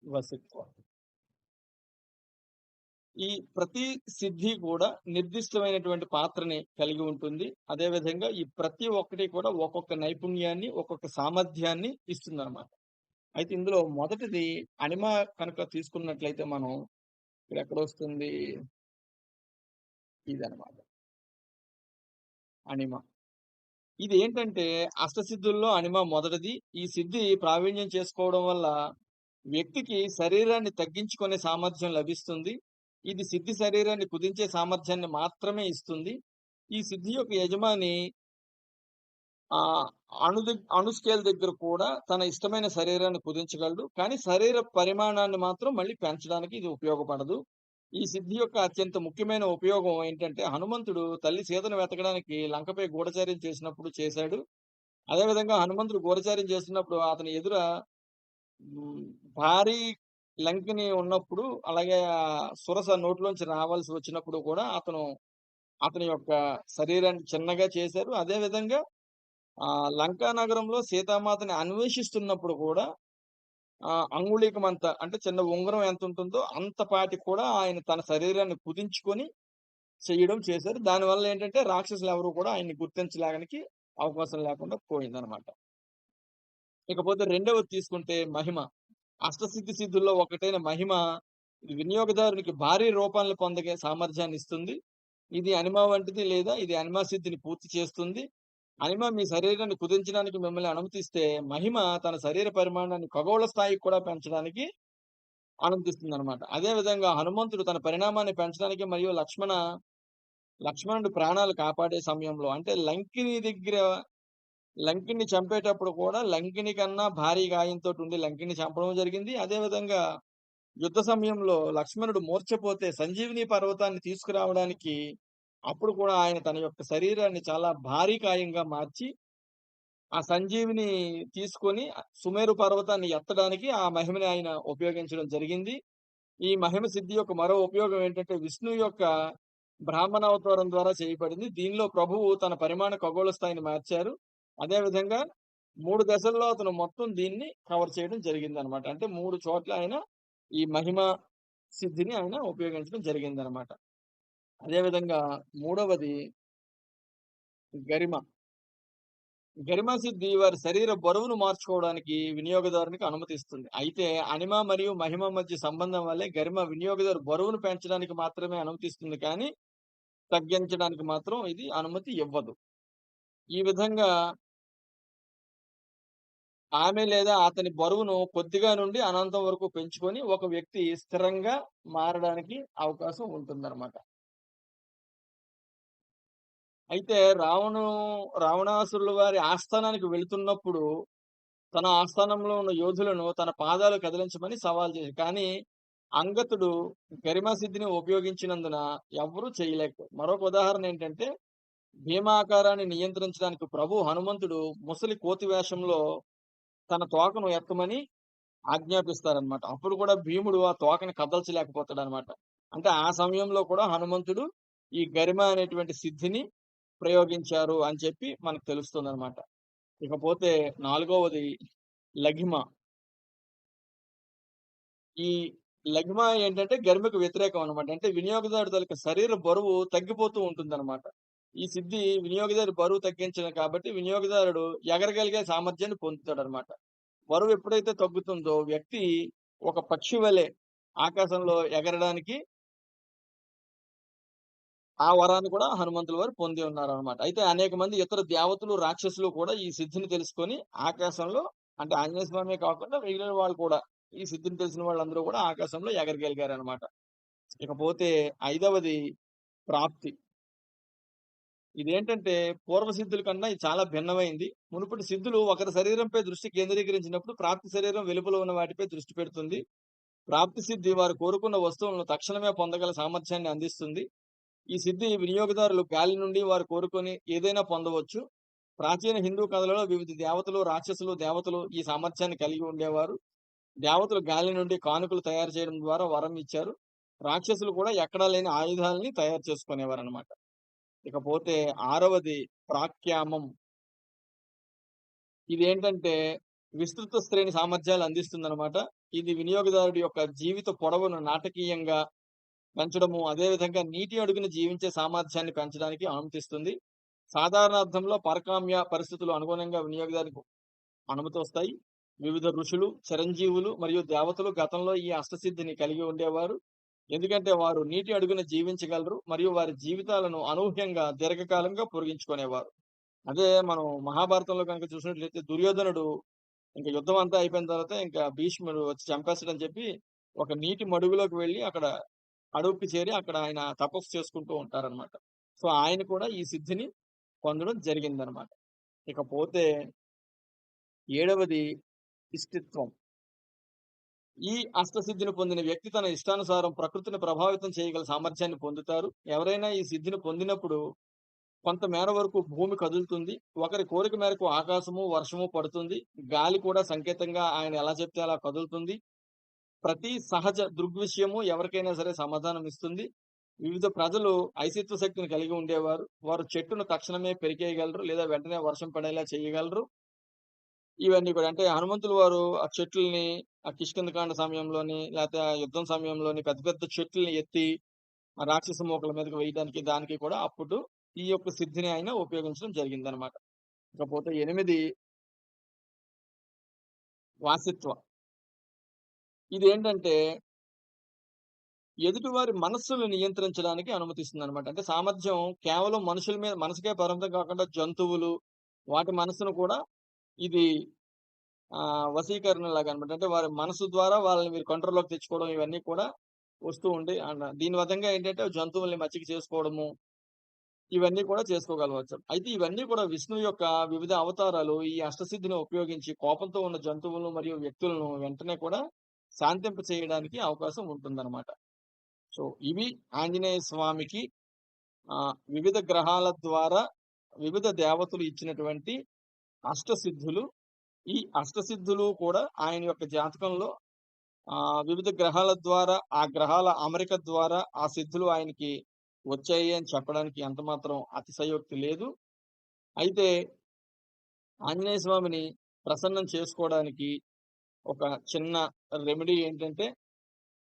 వసిత్వ. ఈ ప్రతి సిద్ధి కూడా నిర్దిష్టమైనటువంటి పాత్రని కలిగి ఉంటుంది. అదే విధంగా ఈ ప్రతి ఒక్కటి కూడా ఒక్కొక్క నైపుణ్యాన్ని, ఒక్కొక్క సామర్థ్యాన్ని ఇస్తుందన్నమాట. అయితే ఇందులో మొదటిది అణిమ కనుక తీసుకున్నట్లయితే మనం ఇక్కడెక్కడొస్తుంది? ఇదనమాట అణిమ. ఇదేంటంటే అష్టసిద్ధుల్లో అణిమ మొదటిది. ఈ సిద్ధి ప్రావీణ్యం చేసుకోవడం వల్ల వ్యక్తికి శరీరాన్ని తగ్గించుకునే సామర్థ్యం లభిస్తుంది. ఇది సిద్ధి శరీరాన్ని కుదించే సామర్థ్యాన్ని మాత్రమే ఇస్తుంది. ఈ సిద్ధి యొక్క యజమాని ఆహ్, అణు స్కేల్ దగ్గర కూడా తన ఇష్టమైన శరీరాన్ని కుదించగలడు. కానీ శరీర పరిమాణాన్ని మాత్రం మళ్ళీ పెంచడానికి ఇది ఉపయోగపడదు. ఈ సిద్ధి యొక్క అత్యంత ముఖ్యమైన ఉపయోగం ఏంటంటే, హనుమంతుడు తల్లి సీతను వెతకడానికి లంకపై గూఢచర్యం చేసినప్పుడు చేశాడు. అదే విధంగా హనుమంతుడు గూఢచర్యం చేస్తున్నప్పుడు అతని ఎదుర హ్మ్, భారీ లంకిని ఉన్నప్పుడు, అలాగే సురస నోట్లోంచి రావాల్సి వచ్చినప్పుడు కూడా అతని యొక్క శరీరాన్ని చిన్నగా చేశారు. అదే విధంగా లంకా నగరంలో సీతామాతని అన్వేషిస్తున్నప్పుడు కూడా అంగుళీకమంత అంటే చిన్న ఉంగరం ఎంతుంటుందో అంత పాటికి కూడా ఆయన తన శరీరాన్ని కుదించుకొని చేశారు. దానివల్ల ఏంటంటే రాక్షసులెవరు కూడా ఆయన్ని గుర్తించడానికి అవకాశం లేకుండా పోయిందనమాట. ఇకపోతే రెండవది తీసుకుంటే మహిమ. అష్టసిద్ధి సిద్ధుల్లో ఒకటైన మహిమ ఇది వినియోగదారునికి భారీ రూపాలను పొందే సామర్థ్యాన్నిస్తుంది. ఇది అనిమ వంటిది లేదా ఇది అనిమ సిద్ధిని పూర్తి చేస్తుంది. అనిమ మీ శరీరాన్ని కుదించడానికి మిమ్మల్ని అనుమతిస్తే, మహిమ తన శరీర పరిమాణాన్ని ఖగోళ స్థాయికి కూడా పెంచడానికి అనుమతిస్తుందనమాట. అదే విధంగా హనుమంతుడు తన పరిణామాన్ని పెంచడానికి మరియు లక్ష్మణుడి ప్రాణాలు కాపాడే సమయంలో అంటే లంకిని చంపేటప్పుడు కూడా లంకిని కన్నా భారీ గాయంతోటుండి లంకిని చంపడం జరిగింది. అదే విధంగా యుద్ధ సమయంలో లక్ష్మణుడు మూర్ఛపోతే సంజీవిని పర్వతాన్ని తీసుకురావడానికి అప్పుడు కూడా ఆయన తన యొక్క శరీరాన్ని చాలా భారీ కాయంగా మార్చి, ఆ సంజీవిని తీసుకొని సుమేరు పర్వతాన్ని ఎత్తడానికి ఆ మహిమని ఆయన ఉపయోగించడం జరిగింది. ఈ మహిమ సిద్ధి యొక్క మరో ఉపయోగం ఏంటంటే, విష్ణువు యొక్క బ్రాహ్మణావతారం ద్వారా చేయబడింది. దీనిలో ప్రభువు తన పరిమాణ ఖగోళ స్థాయిని మార్చారు. అదే విధంగా 3 దశల్లో అతను మొత్తం దీన్ని కవర్ చేయడం జరిగిందనమాట. అంటే 3 చోట్ల ఆయన ఈ మహిమ సిద్ధిని ఆయన ఉపయోగించడం జరిగిందనమాట. అదే విధంగా మూడవది గరిమ. గరిమ సిద్ధి వారి శరీర బరువును మార్చుకోవడానికి వినియోగదారునికి అనుమతిస్తుంది. అయితే అనిమ మరియు మహిమ మధ్య సంబంధం వల్లే గరిమ వినియోగదారు బరువును పెంచడానికి మాత్రమే అనుమతిస్తుంది కానీ, తగ్గించడానికి మాత్రం ఇది అనుమతి ఇవ్వదు. ఈ విధంగా ఆమె లేదా అతని బరువును కొద్దిగా నుండి అనంతం వరకు పెంచుకొని ఒక వ్యక్తి స్థిరంగా మారడానికి అవకాశం ఉంటుందన్నమాట. అయితే రావణాసురుల వారి ఆస్థానానికి వెళ్తున్నప్పుడు తన ఆస్థానంలో ఉన్న యోధులను తన పాదాలు కదిలించమని సవాల్ చేశాడు. కానీ అంగతుడు గరిమా సిద్ధిని ఉపయోగించినందున ఎవ్వరూ చేయలేకపోయారు. మరొక ఉదాహరణ ఏంటంటే, భీమాకారాన్ని నియంత్రించడానికి హనుమంతుడు ముసలి కోతి వేషంలో తన తోకను ఎత్తమని ఆజ్ఞాపిస్తారనమాట. అప్పుడు కూడా భీముడు ఆ తోకని కదల్చలేకపోతాడనమాట. అంటే ఆ సమయంలో కూడా హనుమంతుడు ఈ గరిమ అనేటువంటి సిద్ధిని ప్రయోగించారు అని చెప్పి మనకు తెలుస్తుందనమాట. ఇకపోతే నాలుగవది లఘిమ. ఈ లఘిమ ఏంటంటే గరిమకు వ్యతిరేకం అన్నమాట. అంటే వినియోగదారు తాలూకా శరీర బరువు తగ్గిపోతూ ఉంటుందన్నమాట. ఈ సిద్ధి వినియోగదారు బరువు తగ్గించడం కాబట్టి వినియోగదారుడు ఎగరగలిగే సామర్థ్యాన్ని పొందుతాడన్నమాట. బరువు ఎప్పుడైతే తగ్గుతుందో వ్యక్తి ఒక పక్షి వలె ఆకాశంలో ఎగరడానికి ఆ వరాన్ని కూడా హనుమంతుల వారు పొంది ఉన్నారన్నమాట. అయితే అనేక మంది ఇతర దేవతలు, రాక్షసులు కూడా ఈ సిద్ధిని తెలుసుకొని ఆకాశంలో అంటే ఆంజనేయ స్వామే కాకుండా మిగిలిన వాళ్ళు కూడా ఈ సిద్ధిని తెలిసిన వాళ్ళందరూ కూడా ఆకాశంలో ఎగరగలిగారన్నమాట. ఇకపోతే ఐదవది ప్రాప్తి. ఇదేంటంటే పూర్వ సిద్ధుల కన్నా ఇది చాలా భిన్నమైంది. మునుపటి సిద్ధులు ఒకరి శరీరంపై దృష్టి కేంద్రీకరించినప్పుడు ప్రాప్తి శరీరం వెలుపల ఉన్న వాటిపై దృష్టి పెడుతుంది. ప్రాప్తి సిద్ధి వారు కోరుకున్న వస్తువులను తక్షణమే పొందగల సామర్థ్యాన్ని అందిస్తుంది. ఈ సిద్ధి వినియోగదారులు గాలి నుండి వారు కోరుకొని ఏదైనా పొందవచ్చు. ప్రాచీన హిందూ కథలలో వివిధ దేవతలు, రాక్షసులు, దేవతలు ఈ సామర్థ్యాన్ని కలిగి ఉండేవారు. దేవతలు గాలి నుండి కానుకలు తయారు చేయడం ద్వారా వరం ఇచ్చారు. రాక్షసులు కూడా ఎక్కడా లేని ఆయుధాలని తయారు చేసుకునేవారనమాట. ఇకపోతే ఆరవది ప్రాక్యామం. ఇదేంటంటే విస్తృత శ్రేణి సామర్థ్యాలు అందిస్తుందనమాట. ఇది వినియోగదారుడి యొక్క జీవిత పొడవును నాటకీయంగా పెంచడము, అదే విధంగా నీటి అడుగున జీవించే సామర్థ్యాన్ని పెంచడానికి అనుమతిస్తుంది. సాధారణ అర్థంలో పరకామ్య పరిస్థితులు అనుగుణంగా వినియోగదారునికి అనుమతొస్తాయి. వివిధ ఋషులు, చిరంజీవులు మరియు దేవతలు గతంలో ఈ అష్టసిద్ధిని కలిగి ఉండేవారు. ఎందుకంటే వారు నీటి అడుగున జీవించగలరు మరియు వారి జీవితాలను అనూహ్యంగా దీర్ఘకాలంగా పొడిగించుకునేవారు. అదే మనం మహాభారతంలో గనుక చూసినట్లయితే దుర్యోధనుడు ఇంక యుద్ధం అంతా అయిపోయిన తర్వాత ఇంకా భీష్ముడు వచ్చి చంపేస్తాడని చెప్పి ఒక నీటి మడుగులోకి వెళ్లి అక్కడ అడవుకి చేరి అక్కడ ఆయన తపస్సు చేసుకుంటూ ఉంటారనమాట. సో ఆయన కూడా ఈ సిద్ధిని పొందడం జరిగిందనమాట. ఇకపోతే ఏడవది ఇష్టిత్వం. ఈ అష్టసిద్ధిని పొందిన వ్యక్తి తన ఇష్టానుసారం ప్రకృతిని ప్రభావితం చేయగల సామర్థ్యాన్ని పొందుతారు. ఎవరైనా ఈ సిద్ధిని పొందినప్పుడు కొంత మేర వరకు భూమి కదులుతుంది. ఒకరి కోరిక మేరకు ఆకాశము, వర్షము పడుతుంది. గాలి కూడా సంకేతంగా ఆయన ఎలా చెప్తే అలా కదులుతుంది. ప్రతి సహజ దృగ్విషయము ఎవరికైనా సరే సమాధానం ఇస్తుంది. వివిధ ప్రజలు ఐసిత్వ శక్తిని కలిగి ఉండేవారు. వారు చెట్టును తక్షణమే పెరికేయగలరు లేదా వెంటనే వర్షం పడేలా చేయగలరు. ఇవన్నీ కూడా అంటే హనుమంతులు వారు ఆ చెట్లని ఆ కిష్కింధకాండ సమయంలోని లేతే ఆ యుద్ధం సమయంలోని పెద్ద పెద్ద చెట్లని ఎత్తి ఆ రాక్షస మూకల మీదకి వేయడానికి దానికి కూడా అప్పుడు ఈ యొక్క సిద్ధిని ఆయన ఉపయోగించడం జరిగిందనమాట. ఇకపోతే 8 వాసిత్వ. ఇదేంటంటే ఎదుటివారి మనస్సును నియంత్రించడానికి అనుమతిస్తుందనమాట. అంటే సామర్థ్యం కేవలం మనుషుల మీద మనసుకే పరిమితం కాకుండా జంతువులు, వాటి మనస్సును కూడా ఇది వశీకరణలాగా అన్నమాట. అంటే వారి మనసు ద్వారా వాళ్ళని మీరు కంట్రోల్‌లోకి తెచ్చుకోవడం ఇవన్నీ కూడా వస్తూ ఉంటాయి. దీని విధంగా ఏంటంటే జంతువుల్ని మచ్చిక చేసుకోవడము, ఇవన్నీ కూడా చేసుకోగలవచ్చు. అయితే ఇవన్నీ కూడా విష్ణువు యొక్క వివిధ అవతారాలు ఈ అష్టసిద్ధిని ఉపయోగించి కోపంతో ఉన్న జంతువులను మరియు వ్యక్తులను వెంటనే కూడా శాంతింప చేయడానికి అవకాశం ఉంటుందన్నమాట. సో, ఇవి ఆంజనేయ స్వామికి వివిధ గ్రహాల ద్వారా వివిధ దేవతలు ఇచ్చినటువంటి అష్టసిద్ధులు. ఈ అష్టసిద్ధులు కూడా ఆయన యొక్క జాతకంలో వివిధ గ్రహాల ద్వారా, ఆ గ్రహాల అమరిక ద్వారా ఆ సిద్ధులు ఆయనకి వచ్చాయి అని చెప్పడానికి ఎంతమాత్రం అతిశయోక్తి లేదు. అయితే ఆంజనేయ స్వామిని ప్రసన్నం చేసుకోవడానికి ఒక చిన్న రెమెడీ ఏంటంటే,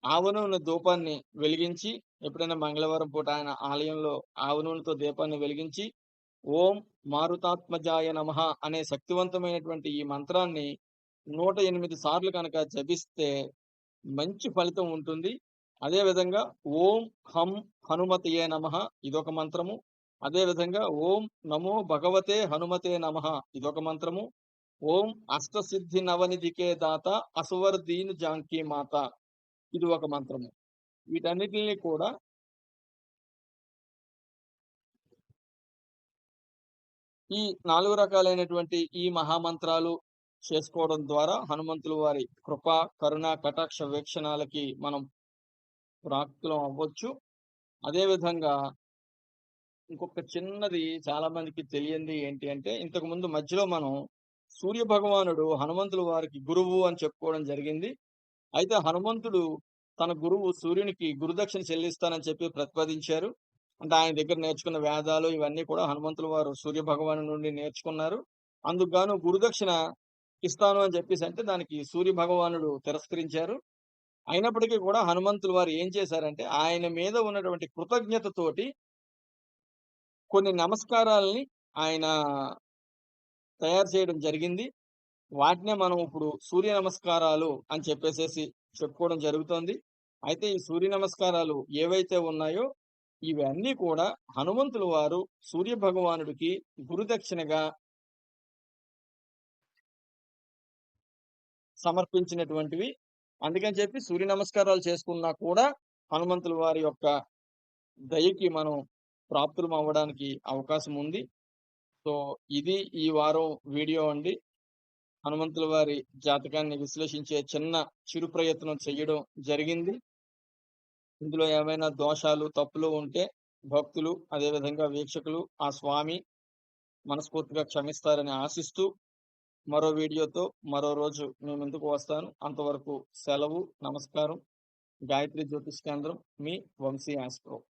ఆవ నూనె ధూపాన్ని వెలిగించి ఎప్పుడైనా మంగళవారం పూట ఆయన ఆలయంలో ఆవ నూనెతో దీపాన్ని వెలిగించి, ఓం మారుతాత్మజాయ నమః అనే శక్తివంతమైనటువంటి ఈ మంత్రాన్ని 108 సార్లు గనక జపిస్తే మంచి ఫలితం ఉంటుంది. అదే విధంగా ఓం హం హనుమతయే నమః ఇదొక మంత్రము. అదే విధంగా ఓం నమో భగవతే హనుమతే నమః ఇదొక మంత్రము. ఓం అష్టసిద్ధి నవనిధికే దాత అసువర్దీన్ జాంకీ మాత ఇది ఒక మంత్రము. వీటన్నిటిని కూడా ఈ 4 రకాలైనటువంటి ఈ మహామంత్రాలు చేసుకోవడం ద్వారా హనుమంతుల వారి కృప, కరుణ, కటాక్ష వీక్షణాలకి మనం ప్రాప్తులం అవ్వచ్చు. అదే విధంగా ఇంకొక చిన్నది చాలా మందికి తెలియంది ఏంటి అంటే, ఇంతకుముందు మధ్యలో మనం సూర్య భగవానుడు హనుమంతుల వారికి గురువు అని చెప్పుకోవడం జరిగింది. అయితే హనుమంతుడు తన గురువు సూర్యునికి గురుదక్షిణ చెల్లిస్తానని చెప్పి ప్రతిపాదించారు. అంటే ఆయన దగ్గర నేర్చుకున్న వేదాలు ఇవన్నీ కూడా హనుమంతుల వారు సూర్య భగవాను నుండి నేర్చుకున్నారు. అందుకు గాను గురుదక్షిణ ఇస్తాను అని చెప్పేసంటే దానికి సూర్య భగవానుడు తిరస్కరించారు. అయినప్పటికీ కూడా హనుమంతుల వారు ఏం చేశారంటే ఆయన మీద ఉన్నటువంటి కృతజ్ఞతతోటి కొన్ని నమస్కారాల్ని ఆయన తయారు చేయడం జరిగింది. వాటినే మనం ఇప్పుడు సూర్య నమస్కారాలు అని చెప్పేసేసి చెప్పుకోవడం జరుగుతోంది. అయితే ఈ సూర్య నమస్కారాలు ఏవైతే ఉన్నాయో ఇవన్నీ కూడా హనుమంతుల వారు సూర్య భగవానుడికి గురుదక్షిణగా సమర్పించినటువంటివి. అందుకని చెప్పి సూర్య నమస్కారాలు చేసుకున్నా కూడా హనుమంతుల వారి యొక్క దయకి మనం ప్రాప్తులం అవ్వడానికి అవకాశం ఉంది. సో, ఇది ఈ వారం వీడియో అండి. హనుమంతుల వారి జాతకాన్ని విశ్లేషించే చిన్న చిరు ప్రయత్నం చెయ్యడం జరిగింది. ఇందులో ఏమైనా దోషాలు, తప్పులు ఉంటే భక్తులు, అదేవిధంగా వీక్షకులు ఆ స్వామి మనస్ఫూర్తిగా క్షమిస్తారని ఆశిస్తూ, మరో వీడియోతో మరో రోజు మీ ముందుకు వస్తాను. అంతవరకు సెలవు. నమస్కారం. గాయత్రి జ్యోతిష్ కేంద్రం, మీ వంశీ ఆస్ట్రో.